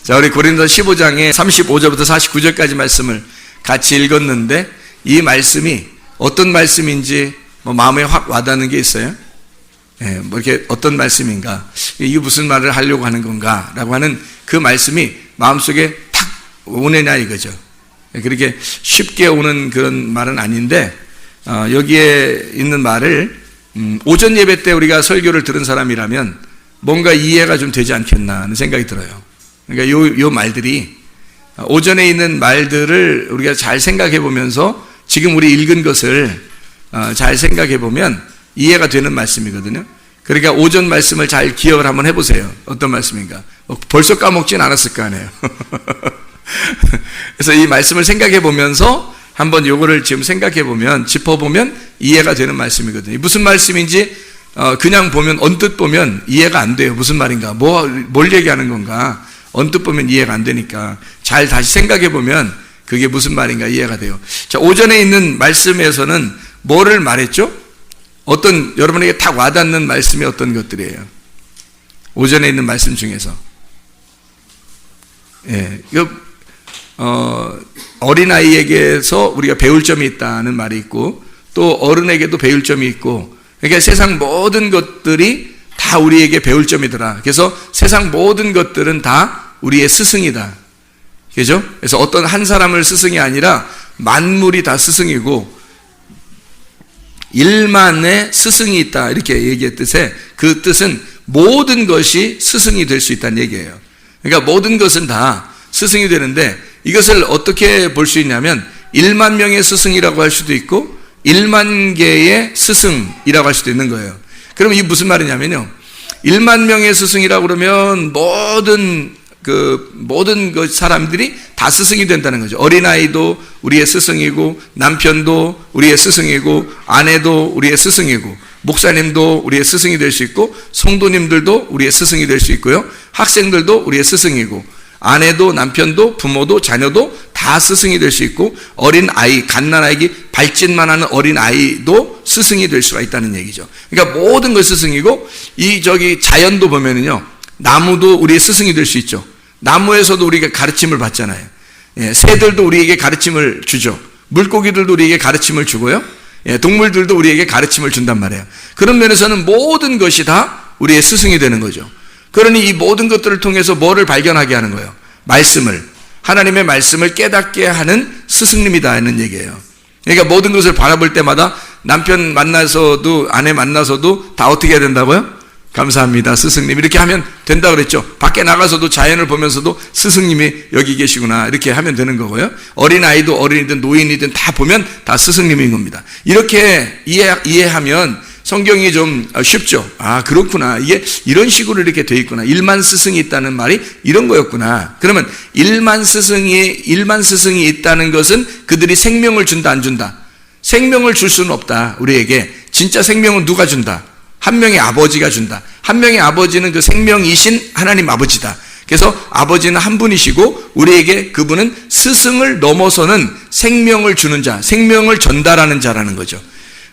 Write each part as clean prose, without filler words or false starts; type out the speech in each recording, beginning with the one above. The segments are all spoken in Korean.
자, 우리 고린도 15장의 35절부터 49절까지 말씀을 같이 읽었는데 이 말씀이 어떤 말씀인지 마음에 확 와닿는 게 있어요? 예, 이렇게 어떤 말씀인가? 이게 무슨 말을 하려고 하는 건가? 라고 하는 그 말씀이 마음속에 탁 오느냐 이거죠. 그렇게 쉽게 오는 그런 말은 아닌데, 여기에 있는 말을 오전 예배 때 우리가 설교를 들은 사람이라면 뭔가 이해가 좀 되지 않겠나 하는 생각이 들어요. 그러니까 요 말들이 오전에 있는 말들을 우리가 잘 생각해 보면서 지금 우리 읽은 것을 잘 생각해 보면 이해가 되는 말씀이거든요. 그러니까 오전 말씀을 잘 기억을 한번 해보세요. 어떤 말씀인가? 벌써 까먹진 않았을 거 아니에요. 그래서 이 말씀을 생각해 보면서 한번 요거를 지금 생각해 보면, 짚어보면 이해가 되는 말씀이거든요. 무슨 말씀인지 그냥 보면, 언뜻 보면 이해가 안 돼요. 무슨 말인가? 뭘 얘기하는 건가? 언뜻 보면 이해가 안 되니까 잘 다시 생각해 보면 그게 무슨 말인가 이해가 돼요. 자, 오전에 있는 말씀에서는 뭐를 말했죠? 어떤, 여러분에게 딱 와닿는 말씀이 어떤 것들이에요? 오전에 있는 말씀 중에서. 예, 이거, 어린아이에게서 우리가 배울 점이 있다는 말이 있고, 또 어른에게도 배울 점이 있고, 그러니까 세상 모든 것들이 다 우리에게 배울 점이더라. 그래서 세상 모든 것들은 다 우리의 스승이다. 그죠? 그래서 어떤 한 사람을 스승이 아니라 만물이 다 스승이고, 일만의 스승이 있다. 이렇게 얘기했듯이 그 뜻은 모든 것이 스승이 될 수 있다는 얘기예요. 그러니까 모든 것은 다 스승이 되는데 이것을 어떻게 볼 수 있냐면 1만 명의 스승이라고 할 수도 있고 1만 개의 스승이라고 할 수도 있는 거예요. 그럼 이게 무슨 말이냐면요. 1만 명의 스승이라고 그러면 모든 사람들이 다 스승이 된다는 거죠. 어린아이도 우리의 스승이고, 남편도 우리의 스승이고, 아내도 우리의 스승이고, 목사님도 우리의 스승이 될 수 있고, 성도님들도 우리의 스승이 될 수 있고요. 학생들도 우리의 스승이고, 아내도 남편도 부모도 자녀도 다 스승이 될 수 있고, 어린아이, 갓난아기, 발짓만 하는 어린아이도 스승이 될 수가 있다는 얘기죠. 그러니까 모든 것 스승이고, 자연도 보면은요, 나무도 우리의 스승이 될 수 있죠. 나무에서도 우리가 가르침을 받잖아요. 예, 새들도 우리에게 가르침을 주죠. 물고기들도 우리에게 가르침을 주고요. 예, 동물들도 우리에게 가르침을 준단 말이에요. 그런 면에서는 모든 것이 다 우리의 스승이 되는 거죠. 그러니 이 모든 것들을 통해서 뭐를 발견하게 하는 거예요? 말씀을, 하나님의 말씀을 깨닫게 하는 스승님이다 하는 얘기예요. 그러니까 모든 것을 바라볼 때마다 남편 만나서도 아내 만나서도 다 어떻게 해야 된다고요? 감사합니다, 스승님. 이렇게 하면 된다고 그랬죠. 밖에 나가서도 자연을 보면서도 스승님이 여기 계시구나. 이렇게 하면 되는 거고요. 어린아이도 어린이든 노인이든 다 보면 다 스승님인 겁니다. 이렇게 이해하면 성경이 좀 쉽죠. 아, 그렇구나. 이게 이런 식으로 이렇게 돼 있구나. 1만 스승이 있다는 말이 이런 거였구나. 그러면 1만 스승이 있다는 것은 그들이 생명을 준다, 안 준다? 생명을 줄 수는 없다. 우리에게. 진짜 생명은 누가 준다? 한 명의 아버지가 준다. 한 명의 아버지는 그 생명이신 하나님 아버지다. 그래서 아버지는 한 분이시고 우리에게 그분은 스승을 넘어서는 생명을 주는 자, 생명을 전달하는 자라는 거죠.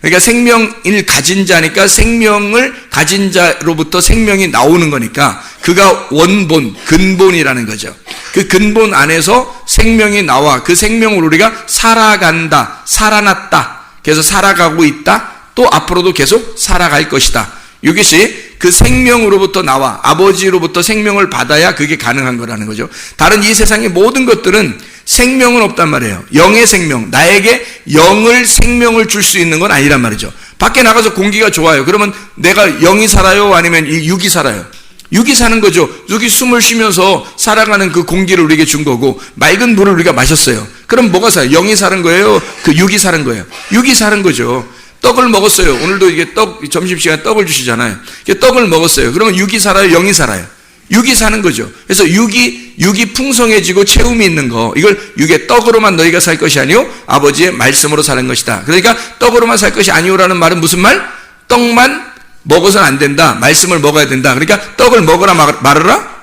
그러니까 생명을 가진 자니까 생명을 가진 자로부터 생명이 나오는 거니까 그가 원본, 근본이라는 거죠. 그 근본 안에서 생명이 나와 그 생명으로 우리가 살아간다, 살아났다. 그래서 살아가고 있다. 또 앞으로도 계속 살아갈 것이다. 이것이 그 생명으로부터 나와 아버지로부터 생명을 받아야 그게 가능한 거라는 거죠. 다른 이 세상의 모든 것들은 생명은 없단 말이에요. 영의 생명, 나에게 영을 생명을 줄 수 있는 건 아니란 말이죠. 밖에 나가서 공기가 좋아요. 그러면 내가 영이 살아요? 아니면 육이 살아요? 육이 사는 거죠. 육이 숨을 쉬면서 살아가는 그 공기를 우리에게 준 거고 맑은 물을 우리가 마셨어요. 그럼 뭐가 살아요? 영이 사는 거예요? 그 육이 사는 거예요? 육이 사는 거죠. 떡을 먹었어요. 오늘도 이게 점심시간에 떡을 주시잖아요. 떡을 먹었어요. 그러면 육이 살아요? 영이 살아요? 육이 사는 거죠. 그래서 육이 풍성해지고 채움이 있는 거, 이걸 육의 떡으로만 너희가 살 것이 아니오 아버지의 말씀으로 사는 것이다. 그러니까 떡으로만 살 것이 아니오라는 말은 무슨 말? 떡만 먹어서는 안 된다. 말씀을 먹어야 된다. 그러니까 떡을 먹어라 말아라?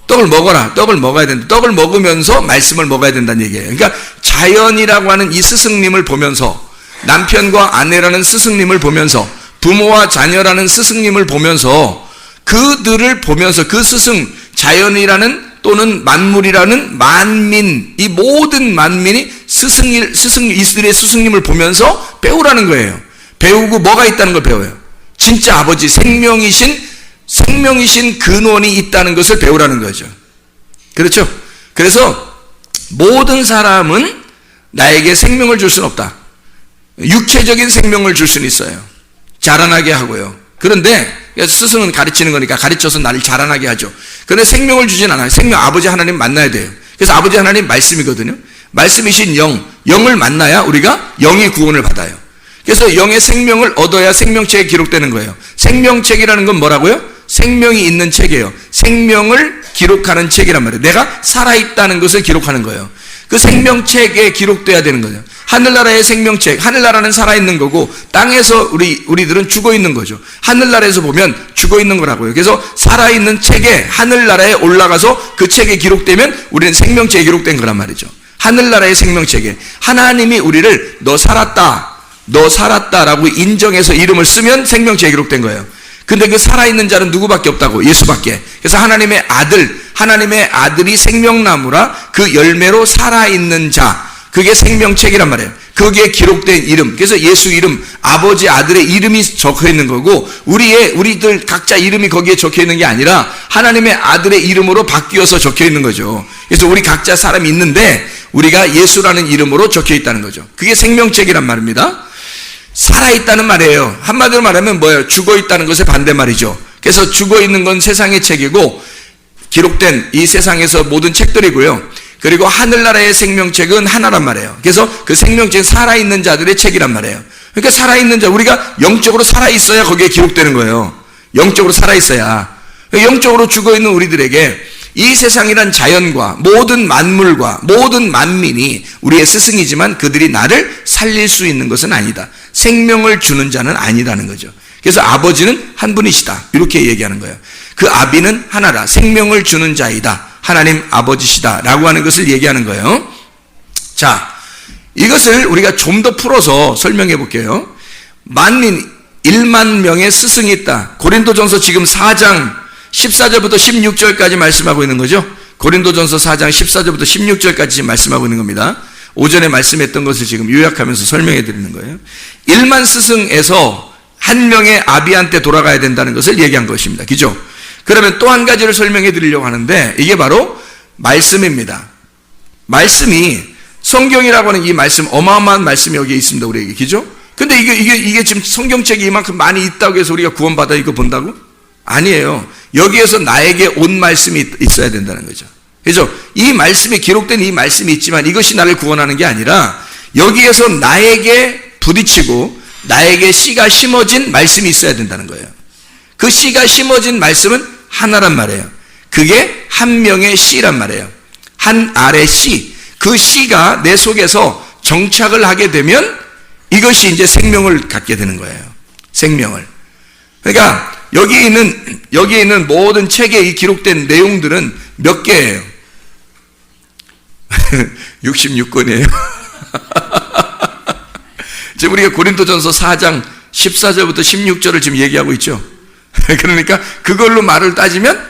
떡을 먹어라. 떡을 먹어야 된다. 떡을 먹으면서 말씀을 먹어야 된다는 얘기예요. 그러니까 자연이라고 하는 이 스승님을 보면서, 남편과 아내라는 스승님을 보면서, 부모와 자녀라는 스승님을 보면서, 그들을 보면서 그 스승, 자연이라는 또는 만물이라는 만민, 이 모든 만민이 이스라엘의 스승님을 보면서 배우라는 거예요. 배우고 뭐가 있다는 걸 배워요. 진짜 아버지, 생명이신 근원이 있다는 것을 배우라는 거죠. 그렇죠? 그래서 모든 사람은 나에게 생명을 줄 수는 없다. 육체적인 생명을 줄 수는 있어요. 자라나게 하고요. 그런데 스승은 가르치는 거니까 가르쳐서 나를 자라나게 하죠. 그런데 생명을 주진 않아요. 생명, 아버지 하나님 만나야 돼요. 그래서 아버지 하나님 말씀이거든요. 말씀이신 영을 만나야 우리가 영의 구원을 받아요. 그래서 영의 생명을 얻어야 생명책에 기록되는 거예요. 생명책이라는 건 뭐라고요? 생명이 있는 책이에요. 생명을 기록하는 책이란 말이에요. 내가 살아있다는 것을 기록하는 거예요. 그 생명책에 기록돼야 되는 거죠. 하늘나라의 생명책, 하늘나라는 살아있는 거고 땅에서 우리들은 죽어있는 거죠. 하늘나라에서 보면 죽어있는 거라고요. 그래서 살아있는 책에 하늘나라에 올라가서 그 책에 기록되면 우리는 생명책에 기록된 거란 말이죠. 하늘나라의 생명책에 하나님이 우리를 너 살았다라고 인정해서 이름을 쓰면 생명책에 기록된 거예요. 근데 그 살아있는 자는 누구밖에 없다고? 예수밖에. 그래서 하나님의 아들이 생명나무라 그 열매로 살아있는 자, 그게 생명책이란 말이에요. 거기에 기록된 이름, 그래서 예수 이름, 아버지 아들의 이름이 적혀있는 거고 우리들 각자 이름이 거기에 적혀있는 게 아니라 하나님의 아들의 이름으로 바뀌어서 적혀있는 거죠. 그래서 우리 각자 사람이 있는데 우리가 예수라는 이름으로 적혀있다는 거죠. 그게 생명책이란 말입니다. 살아있다는 말이에요. 한마디로 말하면 뭐예요? 죽어있다는 것의 반대말이죠. 그래서 죽어있는 건 세상의 책이고 기록된 이 세상에서 모든 책들이고요. 그리고 하늘나라의 생명책은 하나란 말이에요. 그래서 그 생명책은 살아있는 자들의 책이란 말이에요. 그러니까 살아있는 자, 우리가 영적으로 살아있어야 거기에 기록되는 거예요. 영적으로 살아있어야. 영적으로 죽어있는 우리들에게 이 세상이란 자연과 모든 만물과 모든 만민이 우리의 스승이지만 그들이 나를 살릴 수 있는 것은 아니다. 생명을 주는 자는 아니라는 거죠. 그래서 아버지는 한 분이시다. 이렇게 얘기하는 거예요. 그 아비는 하나라. 생명을 주는 자이다. 하나님 아버지시다. 라고 하는 것을 얘기하는 거예요. 자, 이것을 우리가 좀 더 풀어서 설명해 볼게요. 만민 1만 명의 스승이 있다. 고린도전서 지금 4장 14절부터 16절까지 말씀하고 있는 거죠. 고린도전서 4장 14절부터 16절까지 지금 말씀하고 있는 겁니다. 오전에 말씀했던 것을 지금 요약하면서 설명해 드리는 거예요. 1만 스승에서 한 명의 아비한테 돌아가야 된다는 것을 얘기한 것입니다. 그죠? 그러면 또 한 가지를 설명해 드리려고 하는데 이게 바로 말씀입니다. 말씀이 성경이라고 하는 이 말씀, 어마어마한 말씀이 여기에 있습니다. 우리에게. 그죠? 근데 이게 지금 성경책이 이만큼 많이 있다고 해서 우리가 구원받아 이거 본다고? 아니에요. 여기에서 나에게 온 말씀이 있어야 된다는 거죠. 그래서 이 말씀에 기록된 이 말씀이 있지만 이것이 나를 구원하는 게 아니라 여기에서 나에게 부딪히고 나에게 씨가 심어진 말씀이 있어야 된다는 거예요. 그 씨가 심어진 말씀은 하나란 말이에요. 그게 한 명의 씨란 말이에요. 한 알의 씨. 그 씨가 내 속에서 정착을 하게 되면 이것이 이제 생명을 갖게 되는 거예요. 생명을. 그러니까 여기에 있는 모든 책에 이 기록된 내용들은 몇 개예요? 66권이에요. 지금 우리가 고린도전서 4장 14절부터 16절을 지금 얘기하고 있죠. 그러니까 그걸로 말을 따지면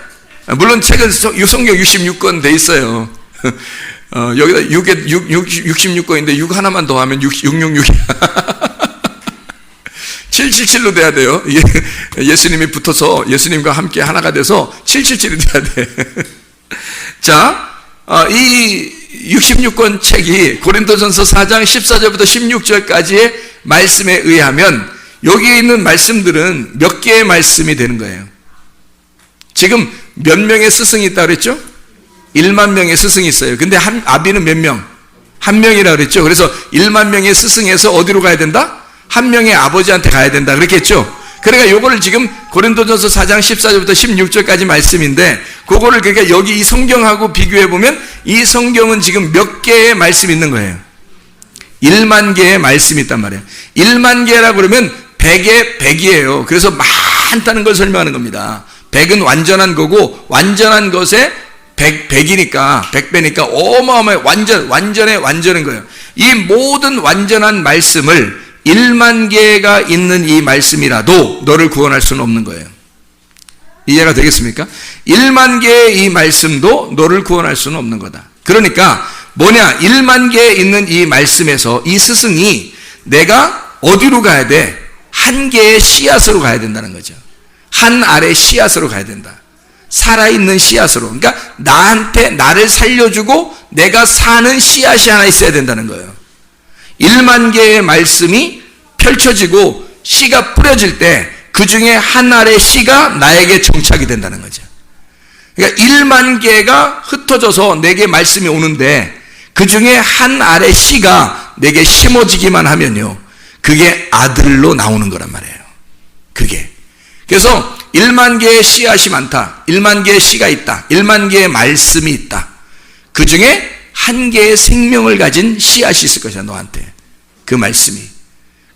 물론 책은 성경 66권 돼 있어요. 여기다 66권인데 6 하나만 더 하면 666이야. 777로 돼야 돼요. 예수님이 붙어서 예수님과 함께 하나가 돼서 777이 돼야 돼. 자, 이 66권 책이 고린도전서 4장 14절부터 16절까지의 말씀에 의하면 여기에 있는 말씀들은 몇 개의 말씀이 되는 거예요. 지금 몇 명의 스승이 있다고 그랬죠? 1만 명의 스승이 있어요. 근데 아비는 몇 명? 한 명이라고 그랬죠. 그래서 1만 명의 스승에서 어디로 가야 된다? 한 명의 아버지한테 가야 된다. 그렇게 했죠. 그러니까 요거를 지금 고린도전서 4장 14절부터 16절까지 말씀인데 그거를 그러니까 여기 이 성경하고 비교해 보면 이 성경은 지금 몇 개의 말씀이 있는 거예요. 1만 개의 말씀이 있단 말이에요. 1만 개라 그러면 100의 100이에요. 그래서 많다는 걸 설명하는 겁니다. 100은 완전한 거고 완전한 것에 100이니까 100배니까 어마어마해. 완전한 거예요. 이 모든 완전한 말씀을 1만 개가 있는 이 말씀이라도 너를 구원할 수는 없는 거예요. 이해가 되겠습니까? 1만 개의 이 말씀도 너를 구원할 수는 없는 거다. 그러니까 뭐냐? 1만 개에 있는 이 말씀에서 이 스승이 내가 어디로 가야 돼? 한 개의 씨앗으로 가야 된다는 거죠. 한 알의 씨앗으로 가야 된다. 살아있는 씨앗으로. 그러니까 나한테 나를 살려주고 내가 사는 씨앗이 하나 있어야 된다는 거예요. 1만 개의 말씀이 펼쳐지고 씨가 뿌려질 때 그 중에 한 알의 씨가 나에게 정착이 된다는 거죠. 그러니까 1만 개가 흩어져서 내게 말씀이 오는데 그 중에 한 알의 씨가 내게 심어지기만 하면요, 그게 아들로 나오는 거란 말이에요. 그게. 그래서 1만 개의 씨앗이 많다. 1만 개의 씨가 있다. 1만 개의 말씀이 있다. 그 중에 한 개의 생명을 가진 씨앗이 있을 것이야, 너한테. 그 말씀이.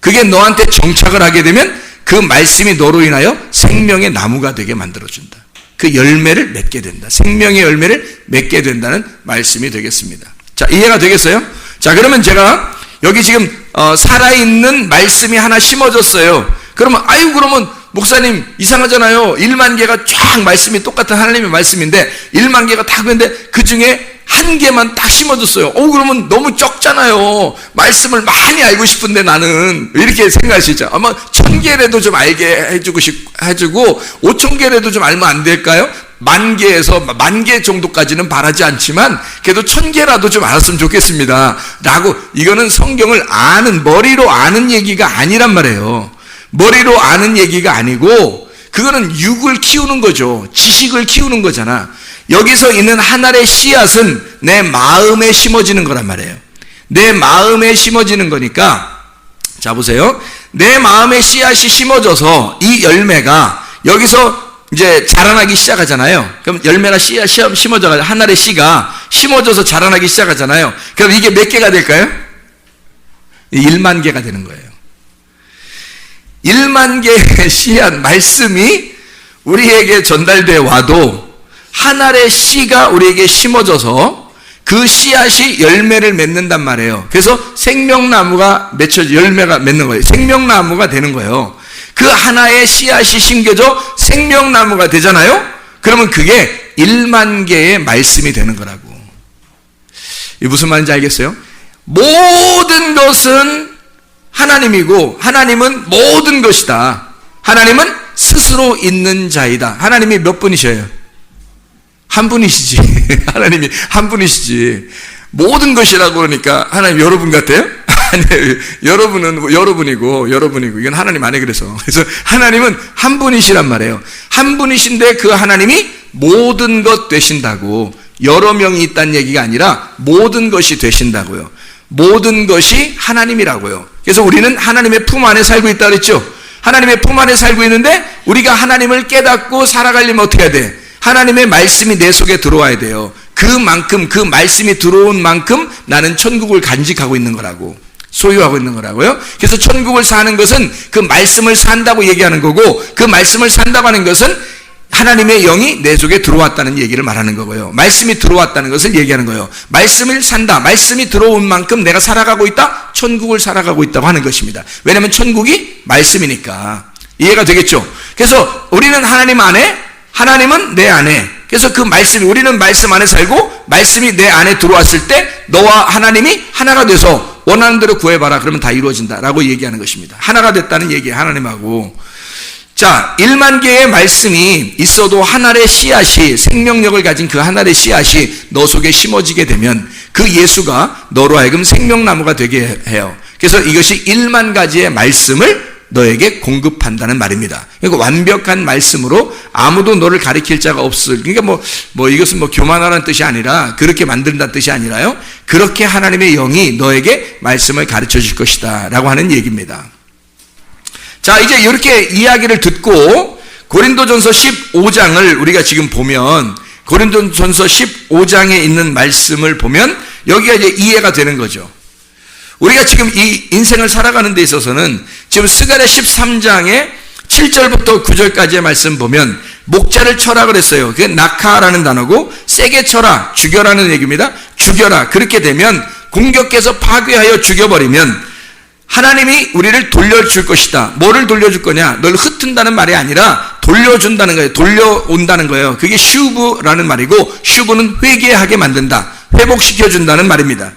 그게 너한테 정착을 하게 되면 그 말씀이 너로 인하여 생명의 나무가 되게 만들어준다. 그 열매를 맺게 된다. 생명의 열매를 맺게 된다는 말씀이 되겠습니다. 자, 이해가 되겠어요? 자, 그러면 제가 여기 지금 살아있는 말씀이 하나 심어졌어요. 그러면 그러면 목사님 이상하잖아요. 1만 개가 쫙 말씀이 똑같은 하나님의 말씀인데 1만 개가 다 그런데 그 중에 한 개만 딱 심어줬어요. 그러면 너무 적잖아요. 말씀을 많이 알고 싶은데 나는 이렇게 생각할 수 있죠. 아마 1000개라도 좀 알게 해주고 5000개라도 좀 알면 안 될까요? 10,000개에서 10,000개 정도까지는 바라지 않지만 그래도 1000개라도 좀 알았으면 좋겠습니다 라고, 이거는 성경을 아는, 머리로 아는 얘기가 아니란 말이에요. 머리로 아는 얘기가 아니고 그거는 육을 키우는 거죠. 지식을 키우는 거잖아. 여기서 있는 하나의 씨앗은 내 마음에 심어지는 거란 말이에요. 내 마음에 심어지는 거니까, 자 보세요. 내 마음에 씨앗이 심어져서 이 열매가 여기서 이제 자라나기 시작하잖아요. 그럼 열매나 씨앗 심어져가지고 하나의 씨가 심어져서 자라나기 시작하잖아요. 그럼 이게 몇 개가 될까요? 1만 개가 되는 거예요. 1만 개의 씨앗 말씀이 우리에게 전달돼 와도 한 알의 씨가 우리에게 심어져서 그 씨앗이 열매를 맺는단 말이에요. 그래서 생명나무가 열매가 맺는 거예요. 생명나무가 되는 거예요. 그 하나의 씨앗이 심겨져 생명나무가 되잖아요. 그러면 그게 1만 개의 말씀이 되는 거라고. 이게 무슨 말인지 알겠어요? 모든 것은 하나님이고 하나님은 모든 것이다. 하나님은 스스로 있는 자이다. 하나님이 몇 분이셔요? 한 분이시지. 하나님이 한 분이시지. 모든 것이라고 그러니까 하나님 여러분 같아요? 아니에요. 여러분이고 이건 하나님 안에 그래서 하나님은 한 분이시란 말이에요. 한 분이신데 그 하나님이 모든 것 되신다고. 여러 명이 있다는 얘기가 아니라 모든 것이 되신다고요. 모든 것이 하나님이라고요. 그래서 우리는 하나님의 품 안에 살고 있다 그랬죠. 하나님의 품 안에 살고 있는데 우리가 하나님을 깨닫고 살아가려면 어떻게 해야 돼? 하나님의 말씀이 내 속에 들어와야 돼요. 그만큼, 그 말씀이 들어온 만큼 나는 천국을 간직하고 있는 거라고, 소유하고 있는 거라고요. 그래서 천국을 사는 것은 그 말씀을 산다고 얘기하는 거고, 그 말씀을 산다고 하는 것은 하나님의 영이 내 속에 들어왔다는 얘기를 말하는 거고요. 말씀이 들어왔다는 것을 얘기하는 거예요. 말씀을 산다. 말씀이 들어온 만큼 내가 살아가고 있다. 천국을 살아가고 있다고 하는 것입니다. 왜냐하면 천국이 말씀이니까. 이해가 되겠죠? 그래서 우리는 하나님 안에, 하나님은 내 안에. 그래서 그 말씀이, 우리는 말씀 안에 살고 말씀이 내 안에 들어왔을 때 너와 하나님이 하나가 돼서 원하는 대로 구해봐라. 그러면 다 이루어진다라고 얘기하는 것입니다. 하나가 됐다는 얘기예요. 하나님하고. 자, 1만 개의 말씀이 있어도 한 알의 씨앗이, 생명력을 가진 그 한 알의 씨앗이 너 속에 심어지게 되면 그 예수가 너로 하여금 생명나무가 되게 해요. 그래서 이것이 1만 가지의 말씀을 너에게 공급한다는 말입니다. 그러니까 완벽한 말씀으로 아무도 너를 가리킬 자가 없을. 그러니까 이것은 교만하라는 뜻이 아니라, 그렇게 만든다는 뜻이 아니라요. 그렇게 하나님의 영이 너에게 말씀을 가르쳐 줄 것이다 라고 하는 얘기입니다. 자, 이제 이렇게 이야기를 듣고 고린도전서 15장을 우리가 지금 보면, 고린도전서 15장에 있는 말씀을 보면 여기가 이제 이해가 되는 거죠. 우리가 지금 이 인생을 살아가는 데 있어서는 지금 스가랴 13장에 7절부터 9절까지의 말씀 보면 목자를 쳐라 그랬어요. 그게 낙하라는 단어고, 세게 쳐라, 죽여라는 얘기입니다. 죽여라. 그렇게 되면 공격해서 파괴하여 죽여버리면 하나님이 우리를 돌려줄 것이다. 뭐를 돌려줄 거냐? 널 흩은다는 말이 아니라 돌려준다는 거예요. 돌려온다는 거예요. 그게 슈브라는 말이고, 슈브는 회개하게 만든다. 회복시켜준다는 말입니다.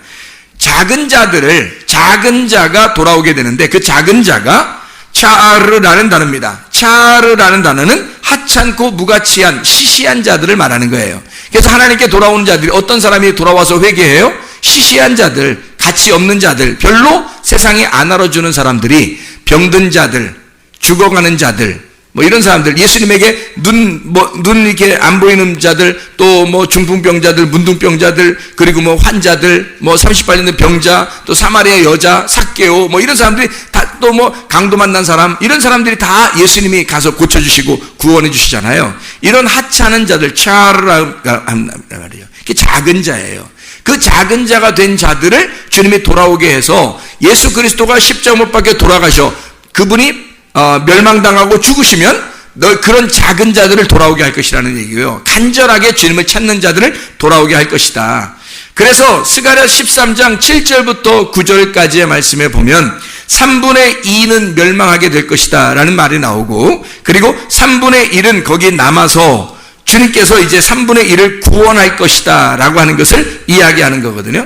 작은 자가 돌아오게 되는데, 그 작은 자가 차르라는 단어입니다. 차르라는 단어는 하찮고 무가치한 시시한 자들을 말하는 거예요. 그래서 하나님께 돌아오는 자들이, 어떤 사람이 돌아와서 회개해요? 시시한 자들, 가치 없는 자들, 별로 세상에 안 알아주는 사람들이, 병든 자들, 죽어가는 자들, 뭐 이런 사람들, 예수님에게 눈 이렇게 안 보이는 자들, 또 뭐 중풍병자들, 문둥병자들, 그리고 뭐 환자들, 뭐 38년 된 병자, 또 사마리아 여자, 삭개오, 뭐 이런 사람들이 다, 또 뭐 강도 만난 사람, 이런 사람들이 다 예수님이 가서 고쳐주시고 구원해 주시잖아요. 이런 하찮은 자들, 차르라고 말이에요. 그게 작은 자예요. 그 작은 자가 된 자들을 주님이 돌아오게 해서, 예수 그리스도가 십자가 못 박혀 돌아가셔, 그분이 멸망당하고 죽으시면 너 그런 작은 자들을 돌아오게 할 것이라는 얘기고요. 간절하게 주님을 찾는 자들을 돌아오게 할 것이다. 그래서 스가랴 13장 7절부터 9절까지의 말씀에 보면 3분의 2는 멸망하게 될 것이다 라는 말이 나오고, 그리고 3분의 1은 거기에 남아서 주님께서 이제 3분의 1을 구원할 것이다 라고 하는 것을 이야기하는 거거든요.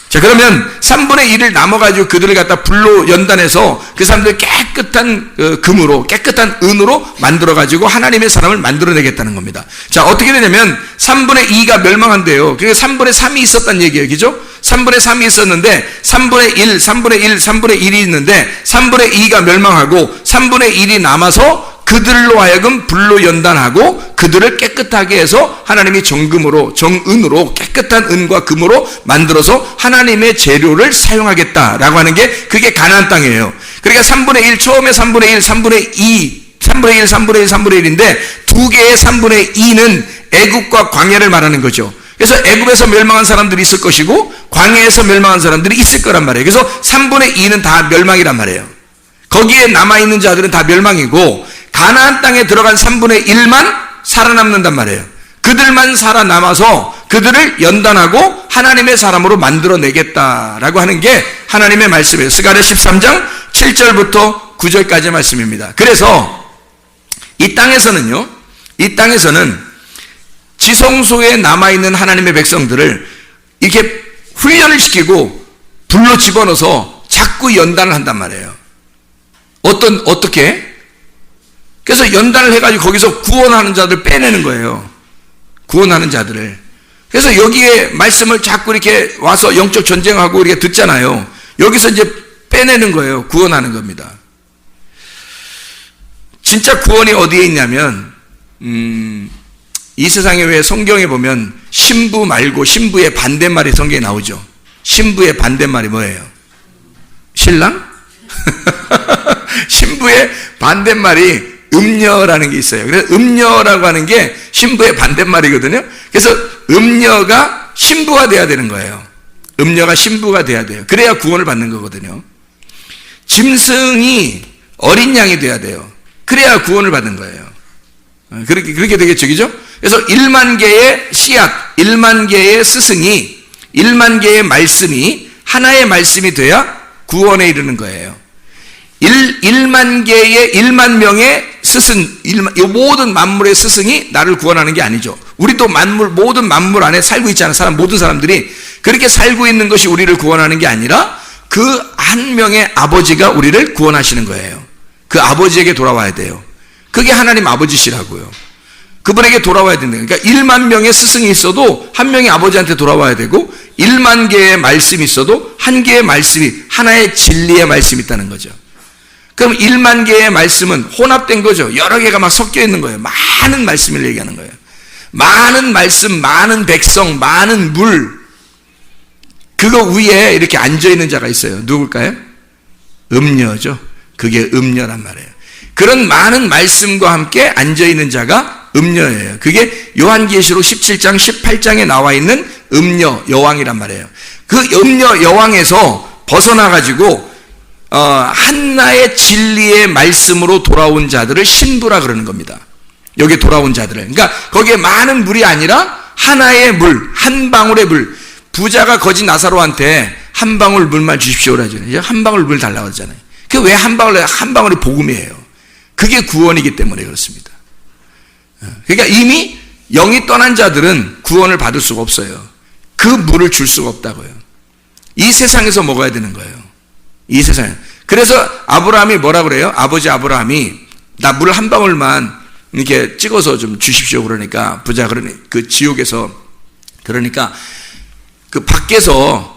자, 그러면 3분의 1을 남아가지고 그들을 갖다 불로 연단해서 그 사람들 깨끗한 금으로, 깨끗한 은으로 만들어가지고 하나님의 사람을 만들어내겠다는 겁니다. 자, 어떻게 되냐면 3분의 2가 멸망한대요. 그러니까 3분의 3이 있었단 얘기예요. 그죠? 3분의 3이 있었는데 3분의 1, 3분의 1, 3분의 1이 있는데 3분의 2가 멸망하고 3분의 1이 남아서 그들로 하여금 불로 연단하고 그들을 깨끗하게 해서 하나님이 정금으로, 정은으로, 깨끗한 은과 금으로 만들어서 하나님의 재료를 사용하겠다라고 하는 게, 그게 가나안 땅이에요. 그러니까 3분의 1, 처음에 3분의 1, 3분의 2, 3분의 1, 3분의 1, 3분의 1인데 두 개의 3분의 2는 애굽과 광야를 말하는 거죠. 그래서 애굽에서 멸망한 사람들이 있을 것이고 광야에서 멸망한 사람들이 있을 거란 말이에요. 그래서 3분의 2는 다 멸망이란 말이에요. 거기에 남아있는 자들은 다 멸망이고, 가나안 땅에 들어간 3분의 1만 살아남는단 말이에요. 그들만 살아남아서 그들을 연단하고 하나님의 사람으로 만들어내겠다라고 하는 게 하나님의 말씀이에요. 스가랴 13장 7절부터 9절까지의 말씀입니다. 그래서 이 땅에서는 지성소에 남아있는 하나님의 백성들을 이렇게 훈련을 시키고 불로 집어넣어서 자꾸 연단을 한단 말이에요. 어떻게? 그래서 연단을 해가지고 거기서 구원하는 자들 빼내는 거예요. 구원하는 자들을. 그래서 여기에 말씀을 자꾸 이렇게 와서 영적 전쟁하고 이렇게 듣잖아요. 여기서 이제 빼내는 거예요. 구원하는 겁니다. 진짜 구원이 어디에 있냐면, 이 세상에 왜 성경에 보면 신부 말고 신부의 반대말이 성경에 나오죠. 신부의 반대말이 뭐예요? 신랑? 신부의 반대말이 음녀라는 게 있어요. 그래서 음녀라고 하는 게 신부의 반대말이거든요. 그래서 음녀가 신부가 돼야 되는 거예요. 음녀가 신부가 돼야 돼요. 그래야 구원을 받는 거거든요. 짐승이 어린 양이 돼야 돼요. 그래야 구원을 받는 거예요. 그렇게 되겠죠, 그죠? 그래서 1만 개의 씨앗, 1만 개의 스승이, 1만 개의 말씀이 하나의 말씀이 돼야 구원에 이르는 거예요. 1만 명의 스승, 이 모든 만물의 스승이 나를 구원하는 게 아니죠. 우리도 모든 만물 안에 살고 있지 않은 모든 사람들이 그렇게 살고 있는 것이 우리를 구원하는 게 아니라 그 한 명의 아버지가 우리를 구원하시는 거예요. 그 아버지에게 돌아와야 돼요. 그게 하나님 아버지시라고요. 그분에게 돌아와야 된다. 그러니까 1만 명의 스승이 있어도 한 명의 아버지한테 돌아와야 되고, 1만 개의 말씀이 있어도 한 개의 말씀이, 하나의 진리의 말씀이 있다는 거죠. 그럼 1만 개의 말씀은 혼합된 거죠. 여러 개가 막 섞여 있는 거예요. 많은 말씀을 얘기하는 거예요. 많은 말씀, 많은 백성, 많은 물. 그거 위에 이렇게 앉아있는 자가 있어요. 누굴까요? 음녀죠. 그게 음녀란 말이에요. 그런 많은 말씀과 함께 앉아있는 자가 음녀예요. 그게 요한계시록 17장, 18장에 나와 있는 음녀 여왕이란 말이에요. 그 음녀 여왕에서 벗어나가지고 하나의 진리의 말씀으로 돌아온 자들을 신부라 그러는 겁니다. 여기 돌아온 자들을. 그러니까 거기에 많은 물이 아니라 하나의 물, 한 방울의 물. 부자가 거지 나사로한테 한 방울 물만 주십시오라 하잖아요. 이제 한 방울 물 달라고 하잖아요. 그 왜 한 방울이 복음이에요. 그게 구원이기 때문에 그렇습니다. 그러니까 이미 영이 떠난 자들은 구원을 받을 수가 없어요. 그 물을 줄 수가 없다고요. 이 세상에서 먹어야 되는 거예요. 이 세상에. 그래서 아브라함이 뭐라 그래요? 아버지 아브라함이 나 물 한 방울만 이렇게 찍어서 좀 주십시오 그러니까 부자 그러니 그 지옥에서 그러니까 그 밖에서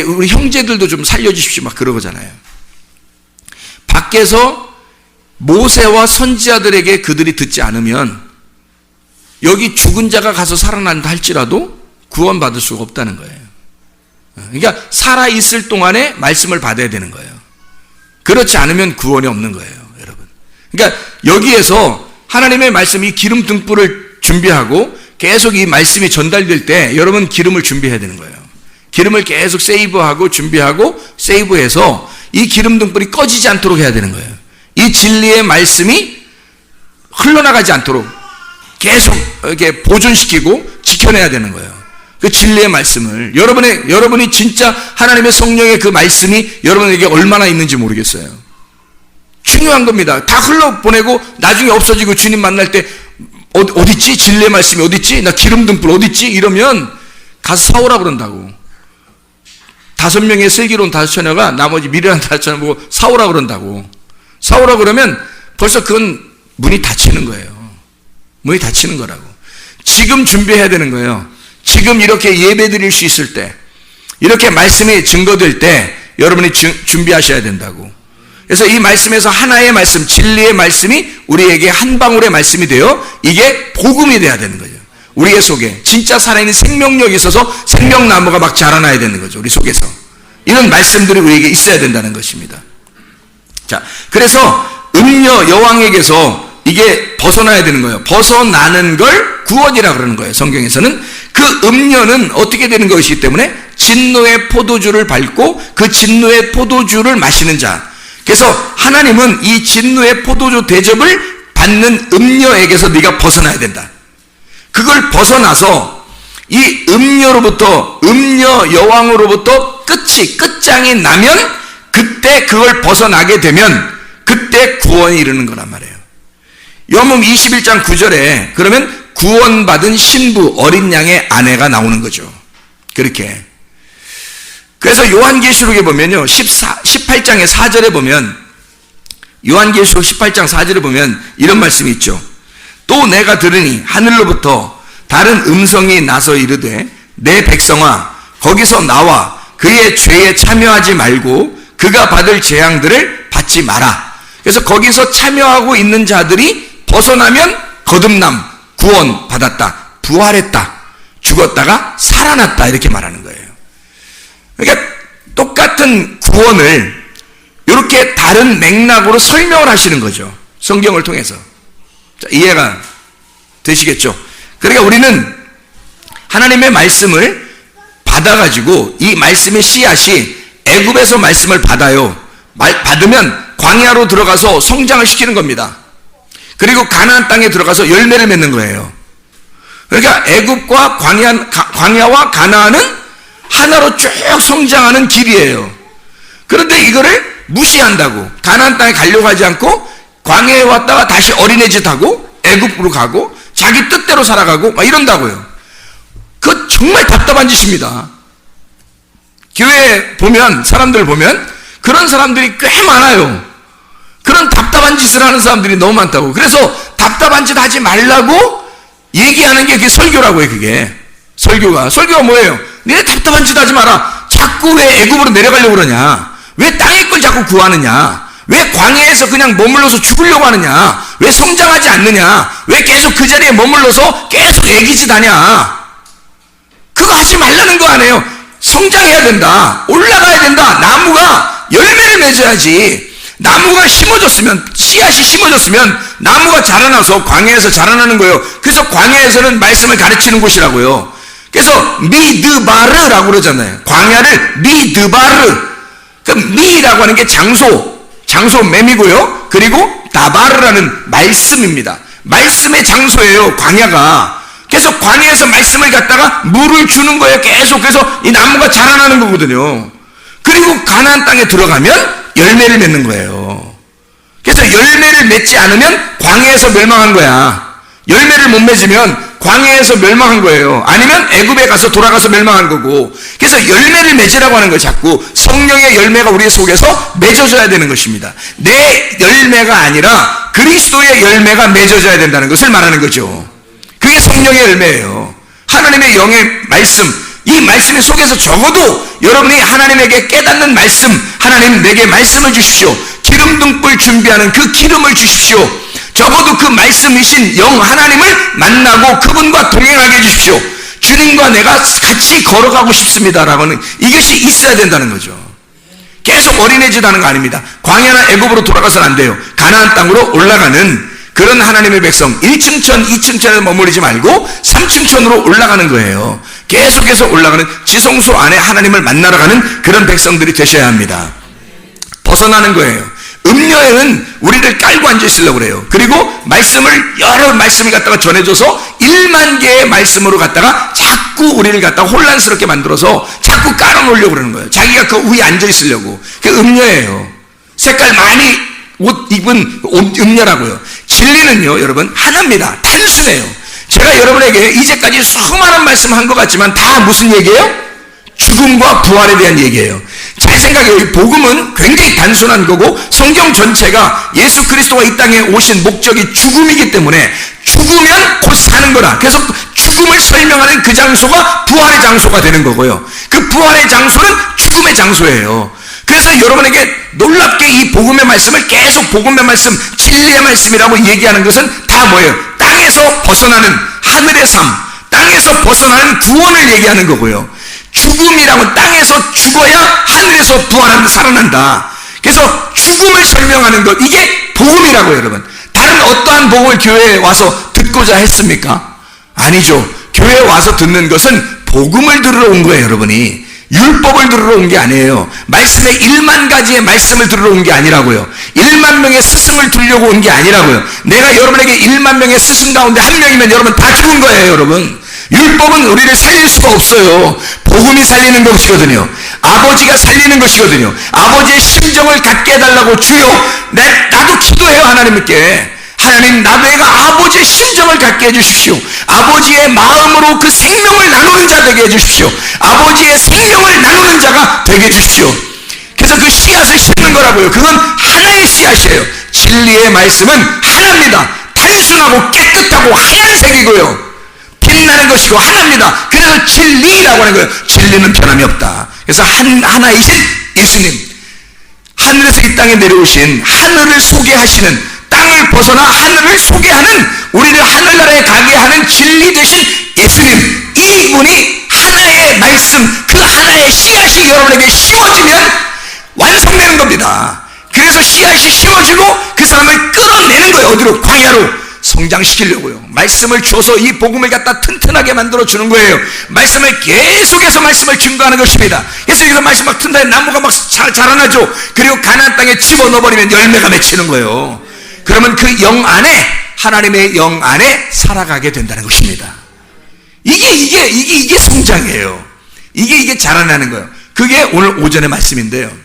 우리 형제들도 좀 살려주십시오 막 그러잖아요. 밖에서 모세와 선지자들에게 그들이 듣지 않으면 여기 죽은 자가 가서 살아난다 할지라도 구원받을 수가 없다는 거예요. 그러니까 살아있을 동안에 말씀을 받아야 되는 거예요. 그렇지 않으면 구원이 없는 거예요, 여러분. 그러니까 여기에서 하나님의 말씀이 기름 등불을 준비하고 계속 이 말씀이 전달될 때 여러분 기름을 준비해야 되는 거예요. 기름을 계속 세이브하고 준비하고 세이브해서 이 기름 등불이 꺼지지 않도록 해야 되는 거예요. 이 진리의 말씀이 흘러나가지 않도록 계속 이렇게 보존시키고 지켜내야 되는 거예요. 그 진리의 말씀을 여러분이 진짜 하나님의 성령의 그 말씀이 여러분에게 얼마나 있는지 모르겠어요. 중요한 겁니다. 다 흘러보내고 나중에 없어지고 주님 만날 때 어딨지? 진리의 말씀이 어딨지? 나 기름 등불 어딨지? 이러면 가서 사오라 그런다고. 5명의 슬기로운 5처녀가 나머지 미련한 5처녀 보고 사오라 그런다고. 사오라 그러면 벌써 그건 문이 닫히는 거예요. 문이 닫히는 거라고. 지금 준비해야 되는 거예요. 지금 이렇게 예배 드릴 수 있을 때, 이렇게 말씀이 증거될 때 여러분이 준비하셔야 된다고. 그래서 이 말씀에서 하나의 말씀, 진리의 말씀이 우리에게 한 방울의 말씀이 되어 이게 복음이 돼야 되는 거죠. 우리의 속에 진짜 살아있는 생명력이 있어서 생명나무가 막 자라나야 되는 거죠. 우리 속에서. 이런 말씀들이 우리에게 있어야 된다는 것입니다. 자, 그래서 음녀 여왕에게서 이게 벗어나야 되는 거예요. 벗어나는 걸 구원이라 그러는 거예요. 성경에서는. 그 음녀는 어떻게 되는 것이기 때문에 진노의 포도주를 밟고 그 진노의 포도주를 마시는 자. 그래서 하나님은 이 진노의 포도주 대접을 받는 음녀에게서 네가 벗어나야 된다. 그걸 벗어나서 이 음녀로부터, 음녀 여왕으로부터 끝장이 나면 그때 그걸 벗어나게 되면 그때 구원이 이르는 거란 말이에요. 요한복음 21장 9절에 그러면 구원받은 신부 어린 양의 아내가 나오는 거죠. 그렇게. 그래서 요한계시록에 보면요. 18장의 4절에 보면 요한계시록 18장 4절에 보면 이런 말씀이 있죠. 또 내가 들으니 하늘로부터 다른 음성이 나서 이르되 내 백성아 거기서 나와 그의 죄에 참여하지 말고 그가 받을 재앙들을 받지 마라. 그래서 거기서 참여하고 있는 자들이 벗어나면 거듭남, 구원 받았다, 부활했다, 죽었다가 살아났다 이렇게 말하는 거예요. 그러니까 똑같은 구원을 이렇게 다른 맥락으로 설명을 하시는 거죠. 성경을 통해서. 자, 이해가 되시겠죠? 그러니까 우리는 하나님의 말씀을 받아가지고 이 말씀의 씨앗이 애굽에서 말씀을 받아요. 받으면 광야로 들어가서 성장을 시키는 겁니다. 그리고 가나안 땅에 들어가서 열매를 맺는 거예요. 그러니까 애굽과 광야와 가나안은 하나로 쭉 성장하는 길이에요. 그런데 이거를 무시한다고. 가나안 땅에 가려고 하지 않고 광야에 왔다가 다시 어린애짓 하고 애굽으로 가고 자기 뜻대로 살아가고 막 이런다고요. 그거 정말 답답한 짓입니다. 교회에 보면, 사람들 보면 그런 사람들이 꽤 많아요. 그런 답답한 짓을 하는 사람들이 너무 많다고. 그래서 답답한 짓 하지 말라고 얘기하는 게 그게 설교라고요. 그게 설교가 뭐예요? 너네 답답한 짓 하지 마라. 자꾸 왜 애굽으로 내려가려고 그러냐? 왜 땅의 걸 자꾸 구하느냐? 왜 광야에서 그냥 머물러서 죽으려고 하느냐? 왜 성장하지 않느냐? 왜 계속 그 자리에 머물러서 계속 애기짓 하냐? 그거 하지 말라는 거 아니에요. 성장해야 된다. 올라가야 된다. 나무가 열매를 맺어야지. 나무가 심어졌으면, 씨앗이 심어졌으면 나무가 자라나서 광야에서 자라나는 거예요. 그래서 광야에서는 말씀을 가르치는 곳이라고요. 그래서 미드바르라고 그러잖아요. 광야를 미드바르. 그 미라고 하는 게 장소 맴이고요. 그리고 다바르라는 말씀입니다. 말씀의 장소예요. 광야가. 계속 광야에서 말씀을 갖다가 물을 주는 거예요. 계속해서 이 나무가 자라나는 거거든요. 그리고 가나안 땅에 들어가면 열매를 맺는 거예요. 그래서 열매를 맺지 않으면 광야에서 멸망한 거야. 열매를 못 맺으면 광야에서 멸망한 거예요. 아니면 애굽에 가서 돌아가서 멸망한 거고. 그래서 열매를 맺으라고 하는 거예요. 자꾸 성령의 열매가 우리 속에서 맺어져야 되는 것입니다. 내 열매가 아니라 그리스도의 열매가 맺어져야 된다는 것을 말하는 거죠. 그게 성령의 열매예요. 하나님의 영의 말씀, 이 말씀 속에서 적어도 여러분이 하나님에게 깨닫는 말씀, 하나님 내게 말씀을 주십시오. 기름 등불 준비하는 그 기름을 주십시오. 적어도 그 말씀이신 영 하나님을 만나고 그분과 동행하게 해주십시오. 주님과 내가 같이 걸어가고 싶습니다라고 하는 이것이 있어야 된다는 거죠. 계속 어린애짓 하는 거 아닙니다. 광야나 애굽으로 돌아가서는 안 돼요. 가나안 땅으로 올라가는 그런 하나님의 백성, 1층 천, 2층 천에 머무르지 말고 3층 천으로 올라가는 거예요. 계속해서 올라가는 지성소 안에 하나님을 만나러 가는 그런 백성들이 되셔야 합니다. 벗어나는 거예요. 음녀에는 우리를 깔고 앉아있으려고 그래요. 그리고 말씀을 여러 말씀을 갖다가 전해줘서 1만 개의 말씀으로 갖다가 자꾸 우리를 갖다가 혼란스럽게 만들어서 자꾸 깔아놓으려고 그러는 거예요. 자기가 그 위에 앉아있으려고. 그게 음녀예요. 색깔 많이 옷 입은 음녀라고요. 진리는요 여러분 하나입니다. 단순해요. 제가 여러분에게 이제까지 수많은 말씀 한 것 같지만 다 무슨 얘기예요? 죽음과 부활에 대한 얘기예요. 제 생각에 이 복음은 굉장히 단순한 거고 성경 전체가 예수 그리스도가 이 땅에 오신 목적이 죽음이기 때문에 죽으면 곧 사는 거라. 그래서 죽음을 설명하는 그 장소가 부활의 장소가 되는 거고요. 그 부활의 장소는 죽음의 장소예요. 그래서 여러분에게 놀랍게 이 복음의 말씀을 계속 복음의 말씀, 진리의 말씀이라고 얘기하는 것은 다 뭐예요? 땅에서 벗어나는 하늘의 삶, 땅에서 벗어나는 구원을 얘기하는 거고요. 죽음이라고 땅에서 죽어야 하늘에서 부활하는 살아난다. 그래서 죽음을 설명하는 것, 이게 복음이라고요, 여러분. 다른 어떠한 복음을 교회에 와서 듣고자 했습니까? 아니죠. 교회에 와서 듣는 것은 복음을 들으러 온 거예요, 여러분이. 율법을 들으러 온 게 아니에요. 말씀의 1만 가지의 말씀을 들으러 온 게 아니라고요. 1만 명의 스승을 두려고 온 게 아니라고요. 내가 여러분에게 1만 명의 스승 가운데 한 명이면 여러분 다 죽은 거예요, 여러분. 율법은 우리를 살릴 수가 없어요. 복음이 살리는 것이거든요. 아버지가 살리는 것이거든요. 아버지의 심정을 갖게 해달라고 주여, 나도 기도해요, 하나님께. 하나님, 내가 아버지의 심정을 갖게 해주십시오. 아버지의 마음으로 그 생명을 나누는 자 되게 해주십시오. 아버지의 생명을 나누는 자가 되게 해주십시오. 그래서 그 씨앗을 심는 거라고요. 그건 하나의 씨앗이에요. 진리의 말씀은 하나입니다. 단순하고 깨끗하고 하얀색이고요. 빛나는 것이고 하나입니다. 그래서 진리라고 하는 거예요. 진리는 변함이 없다. 그래서 하나이신 예수님, 하늘에서 이 땅에 내려오신, 하늘을 소개하시는, 땅을 벗어나 하늘을 소개하는, 우리를 하늘나라에 가게 하는 진리 되신 예수님, 이분이 하나의 말씀, 그 하나의 씨앗이 여러분에게 심어지면 완성되는 겁니다. 그래서 씨앗이 심어지고 그 사람을 끌어내는 거예요. 어디로? 광야로 성장시키려고요. 말씀을 줘서 이 복음을 갖다 튼튼하게 만들어 주는 거예요. 말씀을 계속해서 말씀을 증거하는 것입니다. 그래서 여기서 말씀 막 튼튼해 나무가 막 자라나죠. 그리고 가나안 땅에 집어넣어버리면 열매가 맺히는 거예요. 그러면 그 영 안에, 하나님의 영 안에 살아가게 된다는 것입니다. 이게 성장이에요. 이게 자라나는 거예요. 그게 오늘 오전의 말씀인데요.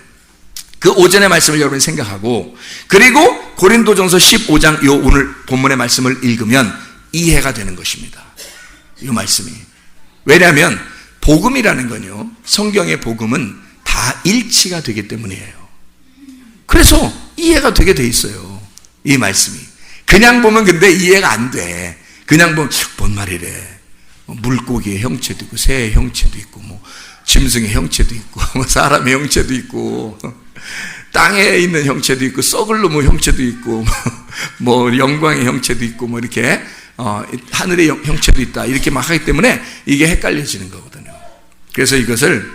그 오전의 말씀을 여러분이 생각하고, 그리고 고린도전서 15장 요 오늘 본문의 말씀을 읽으면 이해가 되는 것입니다. 이 말씀이. 왜냐하면 복음이라는 건요, 성경의 복음은 다 일치가 되기 때문이에요. 그래서 이해가 되게 돼 있어요. 이 말씀이. 그냥 보면 근데 이해가 안 돼. 그냥 보면 뭔 말이래. 물고기의 형체도 있고 새의 형체도 있고 뭐 짐승의 형체도 있고 뭐 사람의 형체도 있고 땅에 있는 형체도 있고 썩을 놈의 형체도 있고 뭐 영광의 형체도 있고 뭐 이렇게 하늘의 형체도 있다 이렇게 막 하기 때문에 이게 헷갈려지는 거거든요. 그래서 이것을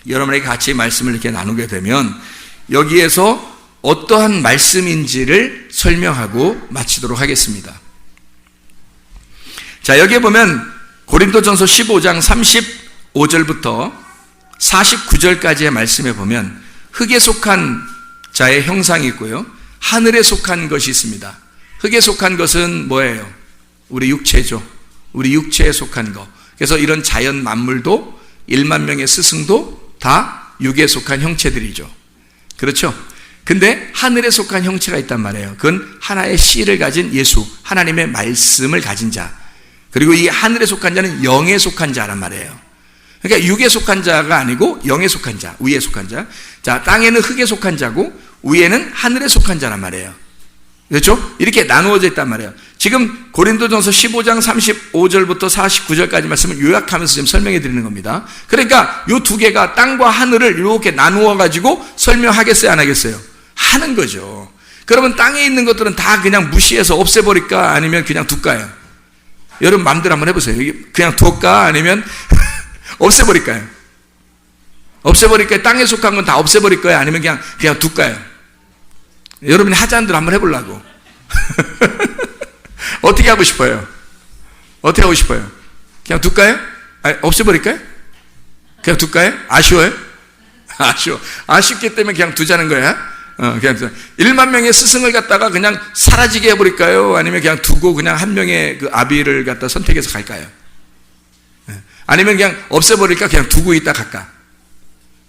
여러분에게 같이 말씀을 이렇게 나누게 되면 여기에서 어떠한 말씀인지를 설명하고 마치도록 하겠습니다. 자, 여기에 보면 고린도전서 15장 35절부터 49절까지의 말씀에 보면 흙에 속한 자의 형상이 있고요, 하늘에 속한 것이 있습니다. 흙에 속한 것은 뭐예요? 우리 육체죠. 우리 육체에 속한 거. 그래서 이런 자연 만물도 1만 명의 스승도 다 육에 속한 형체들이죠. 그렇죠? 근데 하늘에 속한 형체가 있단 말이에요. 그건 하나의 씨를 가진 예수, 하나님의 말씀을 가진 자. 그리고 이 하늘에 속한 자는 영에 속한 자란 말이에요. 그러니까 육에 속한 자가 아니고 영에 속한 자, 위에 속한 자. 자, 땅에는 흙에 속한 자고 위에는 하늘에 속한 자란 말이에요. 그렇죠? 이렇게 나누어져 있단 말이에요. 지금 고린도전서 15장 35절부터 49절까지 말씀을 요약하면서 지금 설명해 드리는 겁니다. 그러니까 이 두 개가 땅과 하늘을 이렇게 나누어 가지고 설명하겠어요, 안 하겠어요? 하는 거죠. 그러면 땅에 있는 것들은 다 그냥 무시해서 없애버릴까? 아니면 그냥 둘까요? 여러분 마음대로 한번 해보세요. 그냥 둘까? 아니면 없애버릴까요? 없애버릴까요? 땅에 속한 건 다 없애버릴까요? 아니면 그냥 둘까요? 여러분이 하자는 대로 한번 해보려고. 어떻게 하고 싶어요? 어떻게 하고 싶어요? 그냥 둘까요? 아니, 없애버릴까요? 그냥 둘까요? 아쉬워요? 아쉬워. 아쉽기 때문에 그냥 두자는 거야? 그냥 1만 명의 스승을 갖다가 그냥 사라지게 해버릴까요? 아니면 그냥 두고 그냥 한 명의 그 아비를 갖다 선택해서 갈까요? 아니면 그냥 없애버릴까? 그냥 두고 있다 갈까?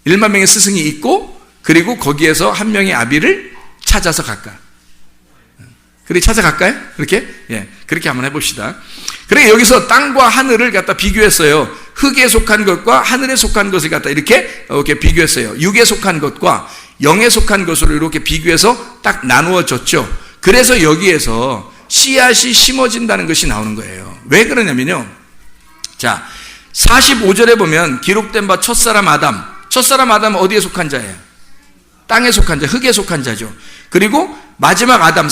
1만 명의 스승이 있고, 그리고 거기에서 한 명의 아비를 찾아서 갈까? 그렇게 찾아갈까요? 그렇게? 예. 그렇게 한번 해봅시다. 그래, 여기서 땅과 하늘을 갖다 비교했어요. 흙에 속한 것과 하늘에 속한 것을 갖다 이렇게 비교했어요. 육에 속한 것과 영에 속한 것으로 이렇게 비교해서 딱 나누어졌죠. 그래서 여기에서 씨앗이 심어진다는 것이 나오는 거예요. 왜 그러냐면요. 자, 45절에 보면 기록된 바 첫사람 아담. 첫사람 아담은 어디에 속한 자예요? 땅에 속한 자, 흙에 속한 자죠. 그리고 마지막 아담,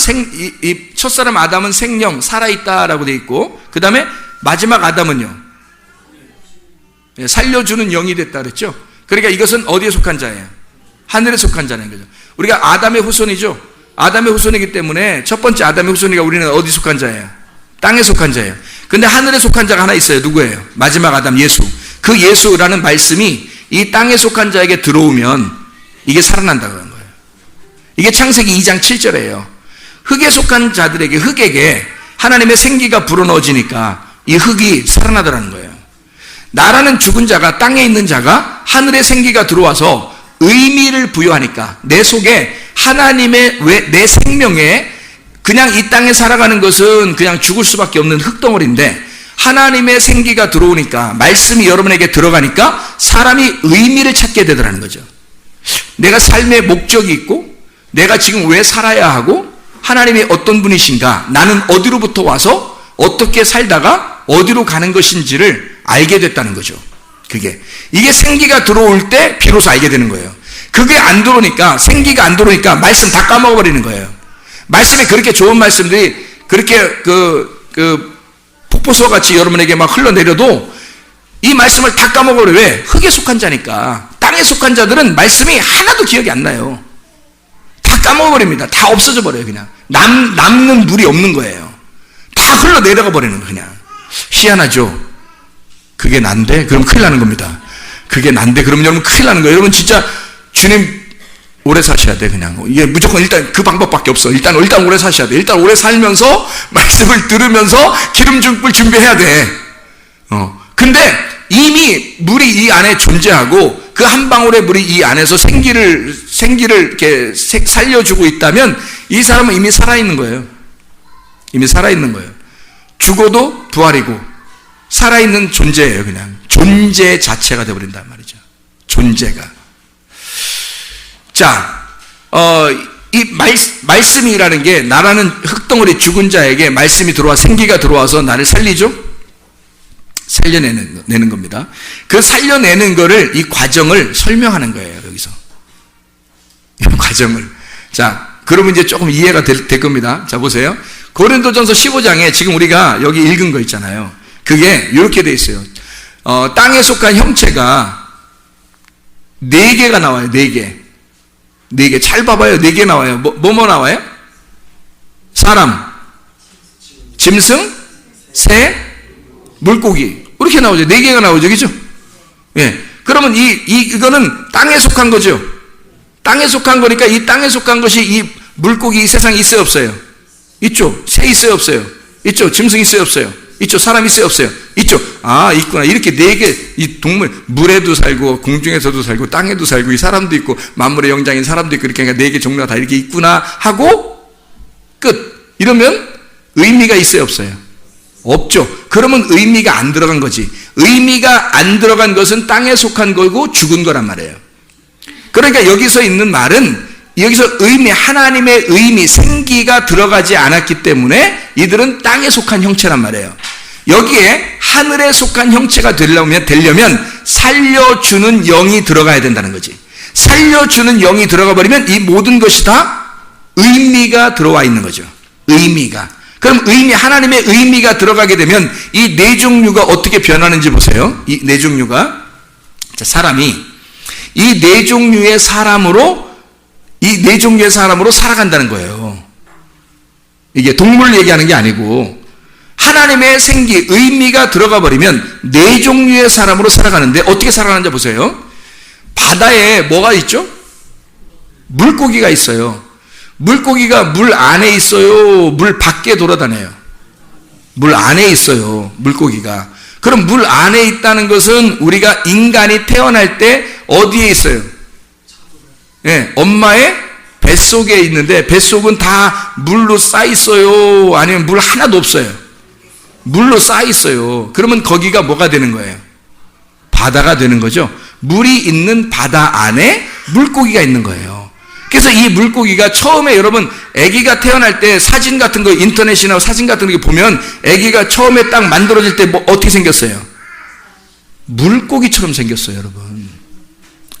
이 첫사람 아담은 생명, 살아있다라고 되어 있고, 그 다음에 마지막 아담은요, 살려주는 영이 됐다 그랬죠. 그러니까 이것은 어디에 속한 자예요? 하늘에 속한 자는 거죠. 우리가 아담의 후손이죠. 아담의 후손이기 때문에 첫 번째 아담의 후손이가 우리는 어디 속한 자예요? 땅에 속한 자예요. 근데 하늘에 속한 자가 하나 있어요. 누구예요? 마지막 아담, 예수. 그 예수라는 말씀이 이 땅에 속한 자에게 들어오면 이게 살아난다고 하는 거예요. 이게 창세기 2장 7절이에요. 흙에 속한 자들에게, 흙에게 하나님의 생기가 불어넣어지니까 이 흙이 살아나더라는 거예요. 나라는 죽은 자가, 땅에 있는 자가 하늘의 생기가 들어와서 의미를 부여하니까 내 속에 하나님의, 내 생명에, 그냥 이 땅에 살아가는 것은 그냥 죽을 수밖에 없는 흙덩어리인데 하나님의 생기가 들어오니까, 말씀이 여러분에게 들어가니까 사람이 의미를 찾게 되더라는 거죠. 내가 삶의 목적이 있고, 내가 지금 왜 살아야 하고, 하나님이 어떤 분이신가, 나는 어디로부터 와서 어떻게 살다가 어디로 가는 것인지를 알게 됐다는 거죠. 이게 생기가 들어올 때 비로소 알게 되는 거예요. 그게 안 들어오니까, 생기가 안 들어오니까 말씀 다 까먹어버리는 거예요. 말씀이 그렇게 좋은 말씀들이 그렇게 폭포수와 같이 여러분에게 막 흘러내려도 이 말씀을 다 까먹어버려요. 왜? 흙에 속한 자니까. 땅에 속한 자들은 말씀이 하나도 기억이 안 나요. 다 까먹어버립니다. 다 없어져 버려요. 그냥 남는 물이 없는 거예요. 다 흘러내려가 버리는 거예요. 그냥 희한하죠. 그게 난데? 그럼 큰일 나는 겁니다. 그게 난데? 그러면 여러분 큰일 나는 거예요. 여러분 진짜 주님 오래 사셔야 돼. 그냥 이게 무조건 일단 그 방법밖에 없어. 일단 오래 사셔야 돼. 일단 오래 살면서 말씀을 들으면서 기름줄 준비해야 돼. 근데 이미 물이 이 안에 존재하고 그 한 방울의 물이 이 안에서 생기를 이렇게 살려주고 있다면 이 사람은 이미 살아있는 거예요. 이미 살아있는 거예요. 죽어도 부활이고 살아있는 존재예요. 그냥 존재 자체가 되어버린단 말이죠. 존재가. 자, 이 말씀이라는 게, 나라는 흙덩어리 죽은 자에게 말씀이 들어와 생기가 들어와서 나를 살리죠? 살려내는 겁니다. 그 살려내는 거를, 이 과정을 설명하는 거예요, 여기서. 이 과정을. 자, 그러면 이제 조금 이해가 될 겁니다. 자, 보세요. 고린도전서 15장에 지금 우리가 여기 읽은 거 있잖아요. 그게 이렇게 돼 있어요. 땅에 속한 형체가 4개가 나와요, 4개. 4개. 잘 봐봐요. 4개 나와요. 뭐 나와요? 사람, 짐승, 새, 물고기. 이렇게 나오죠. 4개가 나오죠. 그죠? 예. 그러면 이거는 땅에 속한 거죠. 땅에 속한 거니까 이 땅에 속한 것이 이 물고기 이 세상에 있어요, 없어요? 있죠. 새 있어요, 없어요? 있죠. 짐승 있어요, 없어요? 있죠. 사람 있어요, 없어요? 있죠. 아, 있구나. 이렇게 네 개, 이 동물, 물에도 살고, 공중에서도 살고, 땅에도 살고, 이 사람도 있고, 만물의 영장인 사람도 있고, 이렇게 네 개 종류가 다 이렇게 있구나 하고, 끝. 이러면 의미가 있어요, 없어요? 없죠. 그러면 의미가 안 들어간 거지. 의미가 안 들어간 것은 땅에 속한 거고 죽은 거란 말이에요. 그러니까 여기서 있는 말은 여기서 의미, 하나님의 의미, 생기가 들어가지 않았기 때문에 이들은 땅에 속한 형체란 말이에요. 여기에 하늘에 속한 형체가 되려면 살려주는 영이 들어가야 된다는 거지. 살려주는 영이 들어가 버리면 이 모든 것이 다 의미가 들어와 있는 거죠. 의미가. 그럼 하나님의 의미가 들어가게 되면 이 네 종류가 어떻게 변하는지 보세요. 이 네 종류가. 자, 사람이 이 네 종류의 사람으로 살아간다는 거예요. 이게 동물 얘기하는 게 아니고 하나님의 생기, 의미가 들어가 버리면 네 종류의 사람으로 살아가는데 어떻게 살아가는지 보세요. 바다에 뭐가 있죠? 물고기가 있어요. 물고기가 물 안에 있어요? 물 밖에 돌아다녀요? 물 안에 있어요, 물고기가. 그럼 물 안에 있다는 것은 우리가 인간이 태어날 때 어디에 있어요? 예, 엄마의 뱃속에 있는데 뱃속은 다 물로 쌓여 있어요? 아니면 물 하나도 없어요? 물로 쌓여 있어요. 그러면 거기가 뭐가 되는 거예요? 바다가 되는 거죠. 물이 있는 바다 안에 물고기가 있는 거예요. 그래서 이 물고기가 처음에 여러분 아기가 태어날 때 사진 같은 거 인터넷이나 사진 같은 거 보면 아기가 처음에 딱 만들어질 때 뭐 어떻게 생겼어요? 물고기처럼 생겼어요, 여러분.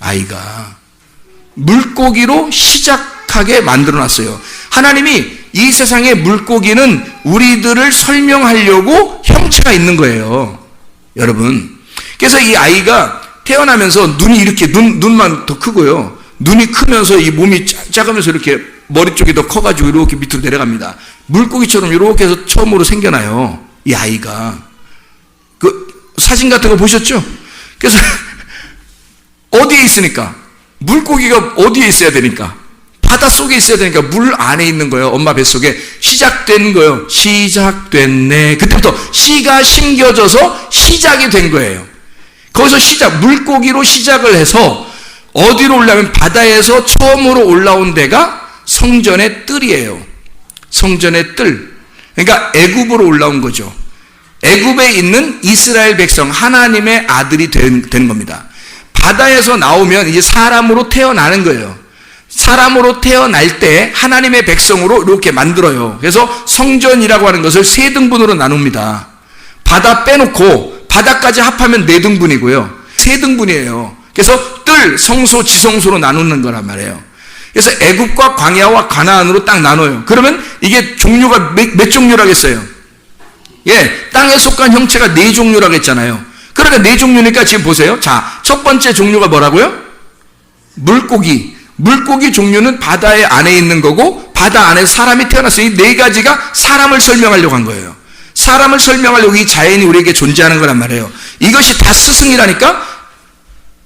아이가 물고기로 시작하게 만들어 놨어요. 하나님이 이 세상의 물고기는 우리들을 설명하려고 형체가 있는 거예요, 여러분. 그래서 이 아이가 태어나면서 눈이 이렇게 눈만 더 크고요. 눈이 크면서 이 몸이 작으면서 이렇게 머리 쪽이 더 커가지고 이렇게 밑으로 내려갑니다. 물고기처럼 이렇게 해서 처음으로 생겨나요, 이 아이가. 그 사진 같은 거 보셨죠? 그래서 어디에 있으니까? 물고기가 어디에 있어야 되니까? 바다 속에 있어야 되니까 물 안에 있는 거예요. 엄마 뱃속에 시작된 거예요. 시작됐네. 그때부터 시가 심겨져서 시작이 된 거예요. 거기서 물고기로 시작을 해서 어디로 올라오면 바다에서 처음으로 올라온 데가 성전의 뜰이에요. 성전의 뜰. 그러니까 애굽으로 올라온 거죠. 애굽에 있는 이스라엘 백성, 하나님의 아들이 된 겁니다. 바다에서 나오면 이제 사람으로 태어나는 거예요. 사람으로 태어날 때 하나님의 백성으로 이렇게 만들어요. 그래서 성전이라고 하는 것을 세 등분으로 나눕니다. 바다 빼놓고 바다까지 합하면 네 등분이고요. 세 등분이에요. 그래서 뜰, 성소, 지성소로 나누는 거란 말이에요. 그래서 애굽과 광야와 가나안으로 딱 나눠요. 그러면 이게 종류가 몇 종류라겠어요? 예, 땅에 속한 형체가 네 종류라고 했잖아요. 그러니까 네 종류니까 지금 보세요. 자, 첫 번째 종류가 뭐라고요? 물고기. 물고기 종류는 바다의 안에 있는 거고 바다 안에 사람이 태어났어요. 이 네 가지가 사람을 설명하려고 한 거예요. 사람을 설명하려고 이 자연이 우리에게 존재하는 거란 말이에요. 이것이 다 스승이라니까.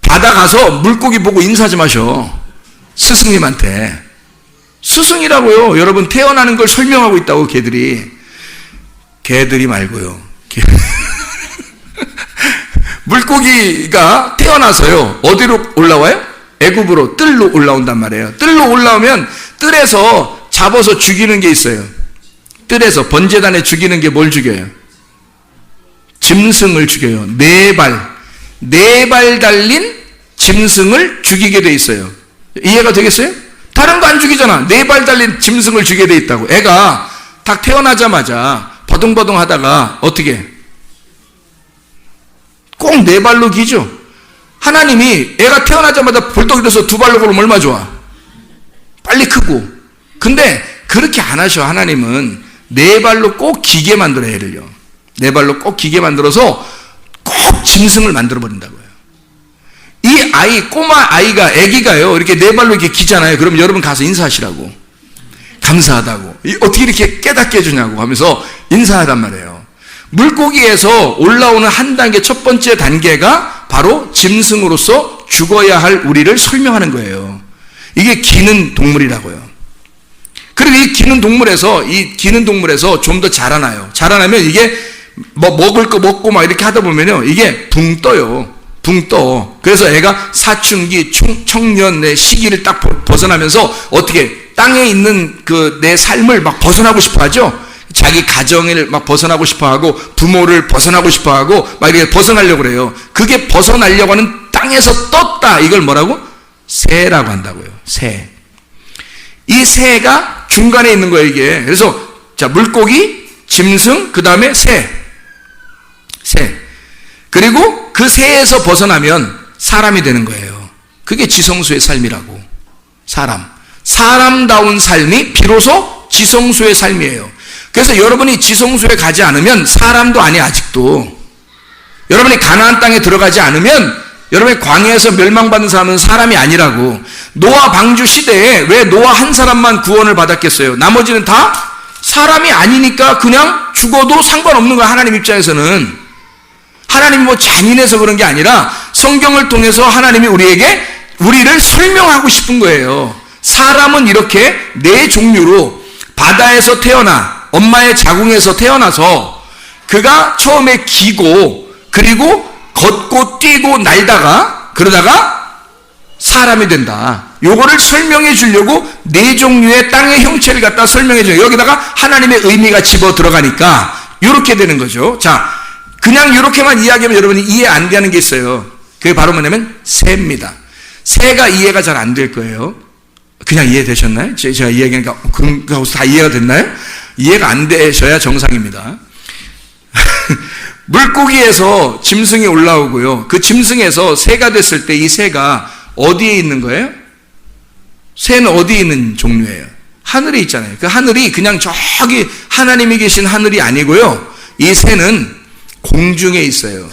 바다 가서 물고기 보고 인사 좀 하셔. 스승님한테. 스승이라고요. 여러분 태어나는 걸 설명하고 있다고 개들이 말고요. 물고기가 태어나서요. 어디로 올라와요? 애굽으로 뜰로 올라온단 말이에요. 뜰로 올라오면 뜰에서 잡아서 죽이는 게 있어요. 뜰에서 번제단에 죽이는 게 뭘 죽여요? 짐승을 죽여요. 네 발 달린 짐승을 죽이게 돼 있어요. 이해가 되겠어요? 다른 거 안 죽이잖아. 네 발 달린 짐승을 죽이게 돼 있다고. 애가 딱 태어나자마자 버둥버둥 하다가 어떻게? 꼭 네 발로 기죠. 하나님이 애가 태어나자마자 벌떡 일어서 두 발로 걸으면 얼마 좋아? 빨리 크고. 근데 그렇게 안 하셔. 하나님은 네 발로 꼭 기게 만들어요, 애를요. 네 발로 꼭 기게 만들어서 꼭 짐승을 만들어 버린다고요. 이 아이, 꼬마 아이가, 애기가요, 이렇게 네 발로 이렇게 기잖아요. 그럼 여러분 가서 인사하시라고. 감사하다고. 어떻게 이렇게 깨닫게 해주냐고 하면서 인사하란 말이에요. 물고기에서 올라오는 한 단계, 첫 번째 단계가 바로 짐승으로서 죽어야 할 우리를 설명하는 거예요. 이게 기는 동물이라고요. 그리고 이 기는 동물에서 좀 더 자라나요. 자라나면 이게 뭐 먹을 거 먹고 막 이렇게 하다 보면요, 이게 붕 떠요. 붕 떠. 그래서 애가 사춘기, 청년의 시기를 딱 벗어나면서 어떻게 땅에 있는 그 내 삶을 막 벗어나고 싶어 하죠. 자기 가정을 막 벗어나고 싶어 하고 부모를 벗어나고 싶어 하고 막 이렇게 벗어나려고 그래요. 그게 벗어나려고 하는 땅에서 떴다. 이걸 뭐라고? 새라고 한다고요. 새. 이 새가 중간에 있는 거예요, 이게. 그래서 자, 물고기, 짐승, 그 다음에 새. 그리고 그 새에서 벗어나면 사람이 되는 거예요. 그게 지성소의 삶이라고. 사람다운 삶이 비로소 지성소의 삶이에요. 그래서 여러분이 지성소에 가지 않으면 사람도 아니야, 아직도. 여러분이 가나안 땅에 들어가지 않으면 여러분이 광야에서 멸망받는 사람은 사람이 아니라고. 노아 방주 시대에 왜 노아 한 사람만 구원을 받았겠어요? 나머지는 다 사람이 아니니까 그냥 죽어도 상관없는 거야, 하나님 입장에서는. 하나님이 뭐 잔인해서 그런 게 아니라 성경을 통해서 하나님이 우리를 설명하고 싶은 거예요. 사람은 이렇게 네 종류로 바다에서 태어나 엄마의 자궁에서 태어나서 그가 처음에 기고 그리고 걷고 뛰고 날다가 그러다가 사람이 된다. 요거를 설명해 주려고 네 종류의 땅의 형체를 갖다 설명해 줘요. 여기다가 하나님의 의미가 집어 들어가니까 이렇게 되는 거죠. 자, 그냥 이렇게만 이야기하면 여러분이 이해 안 되는 게 있어요. 그게 바로 뭐냐면 새입니다. 새가 이해가 잘 안 될 거예요. 그냥 이해되셨나요? 제가 이야기하니까 그런 다 이해가 됐나요? 이해가 안 되셔야 정상입니다. 물고기에서 짐승이 올라오고요. 그 짐승에서 새가 됐을 때 이 새가 어디에 있는 거예요? 새는 어디에 있는 종류예요? 하늘에 있잖아요. 그 하늘이 그냥 저기 하나님이 계신 하늘이 아니고요. 이 새는 공중에 있어요.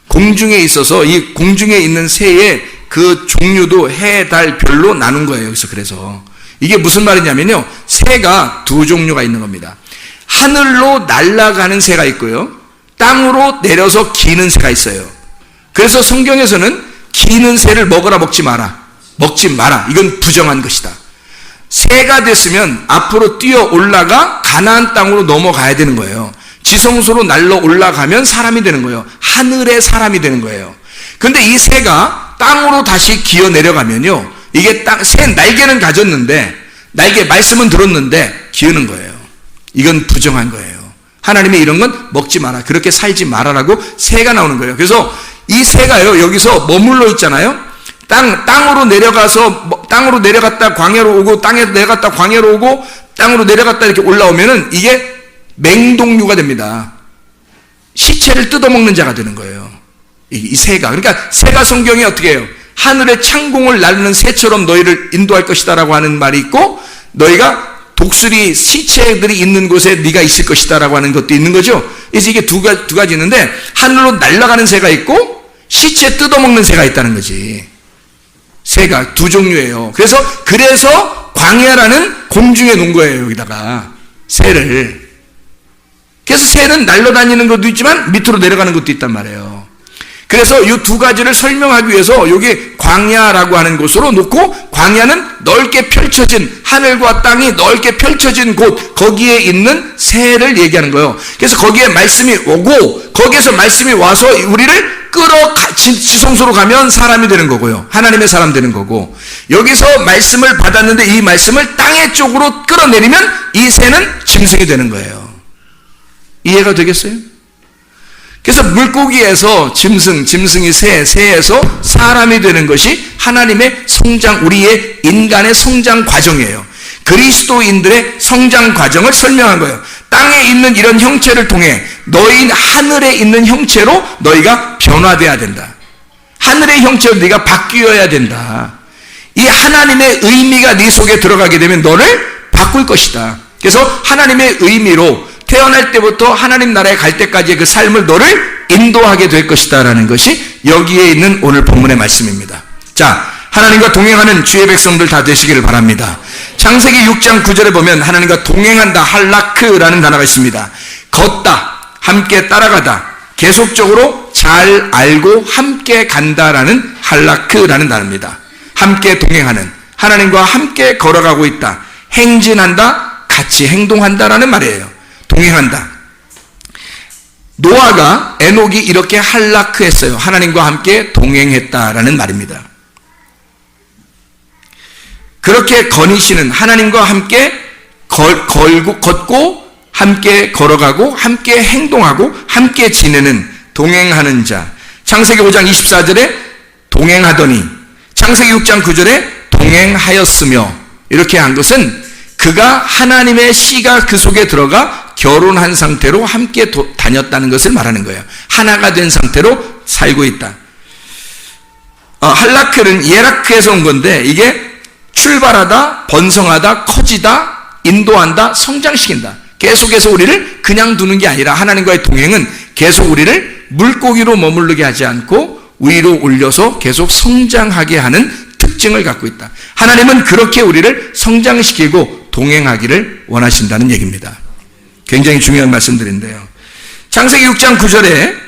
공중에 있어서 이 공중에 있는 새의 그 종류도 해, 달, 별로 나눈 거예요. 여기서 그래서 이게 무슨 말이냐면요. 새가 두 종류가 있는 겁니다. 하늘로 날아가는 새가 있고요. 땅으로 내려서 기는 새가 있어요. 그래서 성경에서는 기는 새를 먹어라 먹지 마라. 먹지 마라. 이건 부정한 것이다. 새가 됐으면 앞으로 뛰어 올라가 가나안 땅으로 넘어가야 되는 거예요. 지성소로 날러 올라가면 사람이 되는 거예요. 하늘의 사람이 되는 거예요. 근데 이 새가 땅으로 다시 기어 내려가면요. 이게 새 날개는 가졌는데 날개 말씀은 들었는데 기우는 거예요. 이건 부정한 거예요. 하나님이 이런 건 먹지 마라. 그렇게 살지 마라라고 새가 나오는 거예요. 그래서 이 새가요. 여기서 머물러 있잖아요. 땅으로 내려가서 땅으로 내려갔다 광야로 오고 땅에 내려갔다 광야로 오고 땅으로 내려갔다 이렇게 올라오면은 이게 맹독류가 됩니다. 시체를 뜯어먹는 자가 되는 거예요. 이 새가. 그러니까 새가 성경에 어떻게 해요? 하늘의 창공을 나르는 새처럼 너희를 인도할 것이다라고 하는 말이 있고 너희가 독수리 시체들이 있는 곳에 네가 있을 것이다라고 하는 것도 있는 거죠. 그래서 이게 두 가지 있는데 하늘로 날아가는 새가 있고 시체 뜯어먹는 새가 있다는 거지. 새가 두 종류예요. 그래서 광야라는 공중에 놓은 거예요. 여기다가 새를. 그래서 새는 날아다니는 것도 있지만 밑으로 내려가는 것도 있단 말이에요. 그래서 이 두 가지를 설명하기 위해서 여기 광야라고 하는 곳으로 놓고 광야는 넓게 펼쳐진 하늘과 땅이 넓게 펼쳐진 곳 거기에 있는 새를 얘기하는 거예요. 그래서 거기에 말씀이 오고 거기에서 말씀이 와서 우리를 지성소로 가면 사람이 되는 거고요. 하나님의 사람 되는 거고 여기서 말씀을 받았는데 이 말씀을 땅의 쪽으로 끌어내리면 이 새는 짐승이 되는 거예요. 이해가 되겠어요? 그래서 물고기에서 짐승이 새에서 사람이 되는 것이 하나님의 성장, 우리의 인간의 성장 과정이에요. 그리스도인들의 성장 과정을 설명한 거예요. 땅에 있는 이런 형체를 통해 너희 하늘에 있는 형체로 너희가 변화돼야 된다. 하늘의 형체로 네가 바뀌어야 된다. 이 하나님의 의미가 네 속에 들어가게 되면 너를 바꿀 것이다. 그래서 하나님의 의미로 태어날 때부터 하나님 나라에 갈 때까지의 그 삶을 너를 인도하게 될 것이다 라는 것이 여기에 있는 오늘 본문의 말씀입니다. 자, 하나님과 동행하는 주의 백성들 다 되시기를 바랍니다. 창세기 6장 9절에 보면 하나님과 동행한다, 할라크라는 단어가 있습니다. 걷다, 함께 따라가다, 계속적으로 잘 알고 함께 간다라는 할라크라는 단어입니다. 함께 동행하는, 하나님과 함께 걸어가고 있다, 행진한다, 같이 행동한다라는 말이에요. 동행한다. 노아가 에녹이 이렇게 한라크했어요. 하나님과 함께 동행했다라는 말입니다. 그렇게 거니시는 하나님과 함께 걷고 함께 걸어가고 함께 행동하고 함께 지내는 동행하는 자. 창세기 5장 24절에 동행하더니 창세기 6장 9절에 동행하였으며 이렇게 한 것은 그가 하나님의 씨가 그 속에 들어가 결혼한 상태로 함께 다녔다는 것을 말하는 거예요. 하나가 된 상태로 살고 있다. 할라크는 예라크에서 온 건데 이게 출발하다, 번성하다, 커지다, 인도한다, 성장시킨다. 계속해서 우리를 그냥 두는 게 아니라 하나님과의 동행은 계속 우리를 물고기로 머무르게 하지 않고 위로 올려서 계속 성장하게 하는 특징을 갖고 있다. 하나님은 그렇게 우리를 성장시키고 동행하기를 원하신다는 얘기입니다. 굉장히 중요한 말씀들인데요. 창세기 6장 9절에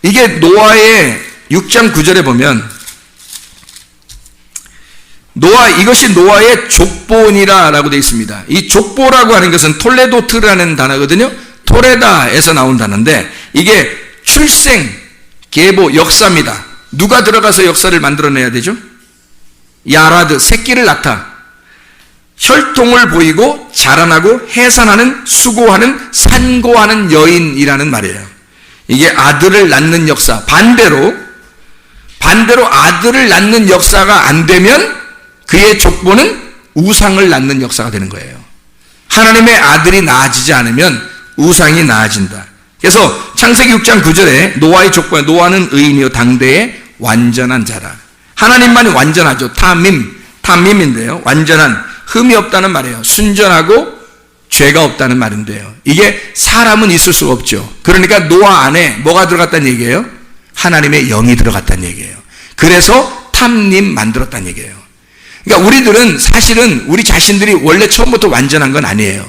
이게 노아의 6장 9절에 보면 이것이 노아의 족보니라라고 되어 있습니다. 이 족보라고 하는 것은 톨레도트라는 단어거든요. 토레다에서 나온 단어인데 이게 출생, 계보, 역사입니다. 누가 들어가서 역사를 만들어내야 되죠? 야라드, 새끼를 낳다. 혈통을 보이고 자라나고 해산하는, 수고하는, 산고하는 여인이라는 말이에요. 이게 아들을 낳는 역사. 반대로 아들을 낳는 역사가 안 되면 그의 족보는 우상을 낳는 역사가 되는 거예요. 하나님의 아들이 나아지지 않으면 우상이 나아진다. 그래서 창세기 6장 9절에 노아의 족보에 노아는 의인이요 당대의 완전한 자라. 하나님만이 완전하죠. 탐밈인데요. 완전한, 흠이 없다는 말이에요. 순전하고 죄가 없다는 말인데요. 이게 사람은 있을 수가 없죠. 그러니까 노아 안에 뭐가 들어갔다는 얘기예요? 하나님의 영이 들어갔다는 얘기예요. 그래서 탐님 만들었다는 얘기예요. 그러니까 우리들은 사실은 우리 자신들이 원래 처음부터 완전한 건 아니에요.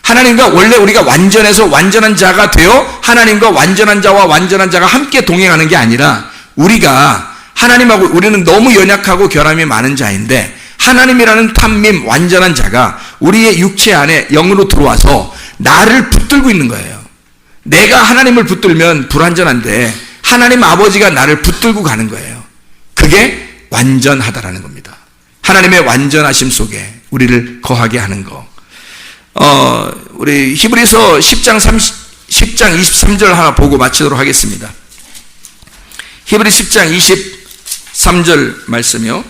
하나님과 원래 우리가 완전해서 완전한 자가 되어 하나님과 완전한 자와 완전한 자가 함께 동행하는 게 아니라 우리가 하나님하고 우리는 너무 연약하고 결함이 많은 자인데 하나님이라는 탐밈 완전한 자가 우리의 육체 안에 영으로 들어와서 나를 붙들고 있는 거예요. 내가 하나님을 붙들면 불완전한데 하나님 아버지가 나를 붙들고 가는 거예요. 그게 완전하다라는 겁니다. 하나님의 완전하심 속에 우리를 거하게 하는 거. 우리 히브리서 10장 23절 하나 보고 마치도록 하겠습니다. 히브리 10장 23절 말씀이요.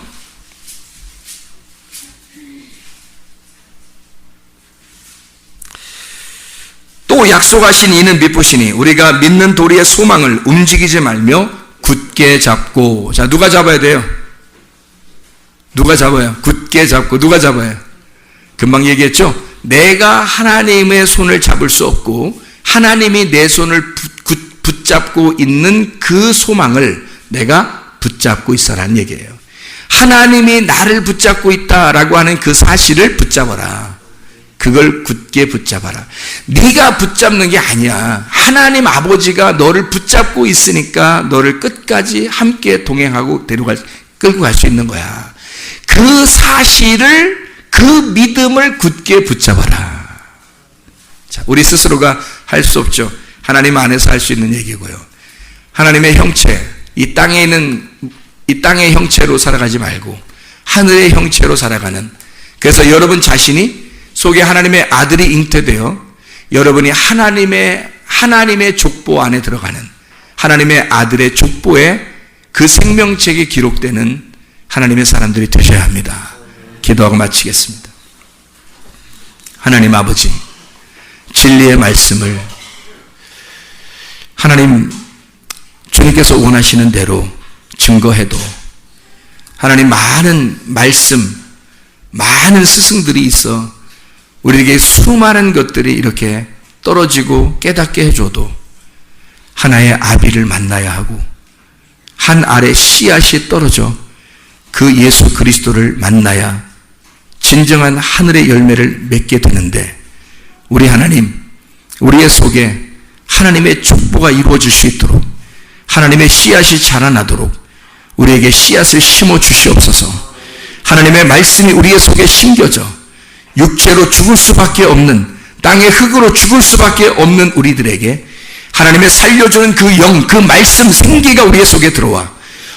또 약속하신 이는 미쁘시니 우리가 믿는 도리의 소망을 움직이지 말며 굳게 잡고. 자, 누가 잡아야 돼요? 누가 잡아요? 굳게 잡고. 누가 잡아요? 금방 얘기했죠? 내가 하나님의 손을 잡을 수 없고 하나님이 내 손을 붙잡고 있는 그 소망을 내가 붙잡고 있어라는 얘기예요. 하나님이 나를 붙잡고 있다라고 하는 그 사실을 붙잡아라. 그걸 굳게 붙잡아라. 네가 붙잡는 게 아니야. 하나님 아버지가 너를 붙잡고 있으니까 너를 끝까지 함께 동행하고 끌고 갈 수 있는 거야. 그 사실을, 그 믿음을 굳게 붙잡아라. 자, 우리 스스로가 할 수 없죠. 하나님 안에서 할 수 있는 얘기고요. 하나님의 형체, 이 땅에 있는 이 땅의 형체로 살아가지 말고 하늘의 형체로 살아가는, 그래서 여러분 자신이 속에 하나님의 아들이 잉태되어 여러분이 하나님의 족보 안에 들어가는 하나님의 아들의 족보에 그 생명책이 기록되는 하나님의 사람들이 되셔야 합니다. 기도하고 마치겠습니다. 하나님 아버지, 진리의 말씀을 하나님 주님께서 원하시는 대로 증거해도 하나님 많은 말씀, 많은 스승들이 있어 우리에게 수많은 것들이 이렇게 떨어지고 깨닫게 해줘도 하나의 아비를 만나야 하고 한 알의 씨앗이 떨어져 그 예수 그리스도를 만나야 진정한 하늘의 열매를 맺게 되는데, 우리 하나님, 우리의 속에 하나님의 족보가 이루어질 수 있도록 하나님의 씨앗이 자라나도록 우리에게 씨앗을 심어 주시옵소서. 하나님의 말씀이 우리의 속에 심겨져 육체로 죽을 수밖에 없는, 땅의 흙으로 죽을 수밖에 없는 우리들에게 하나님의 살려주는 그 영, 그 말씀 생기가 우리 속에 들어와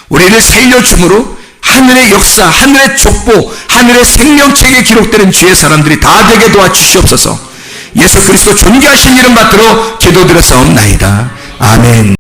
우리를 살려줌으로 하늘의 역사, 하늘의 족보, 하늘의 생명책에 기록되는 주의 사람들이 다 되게 도와주시옵소서. 예수 그리스도 존귀하신 이름 받들어 기도드렸사옵나이다. 아멘.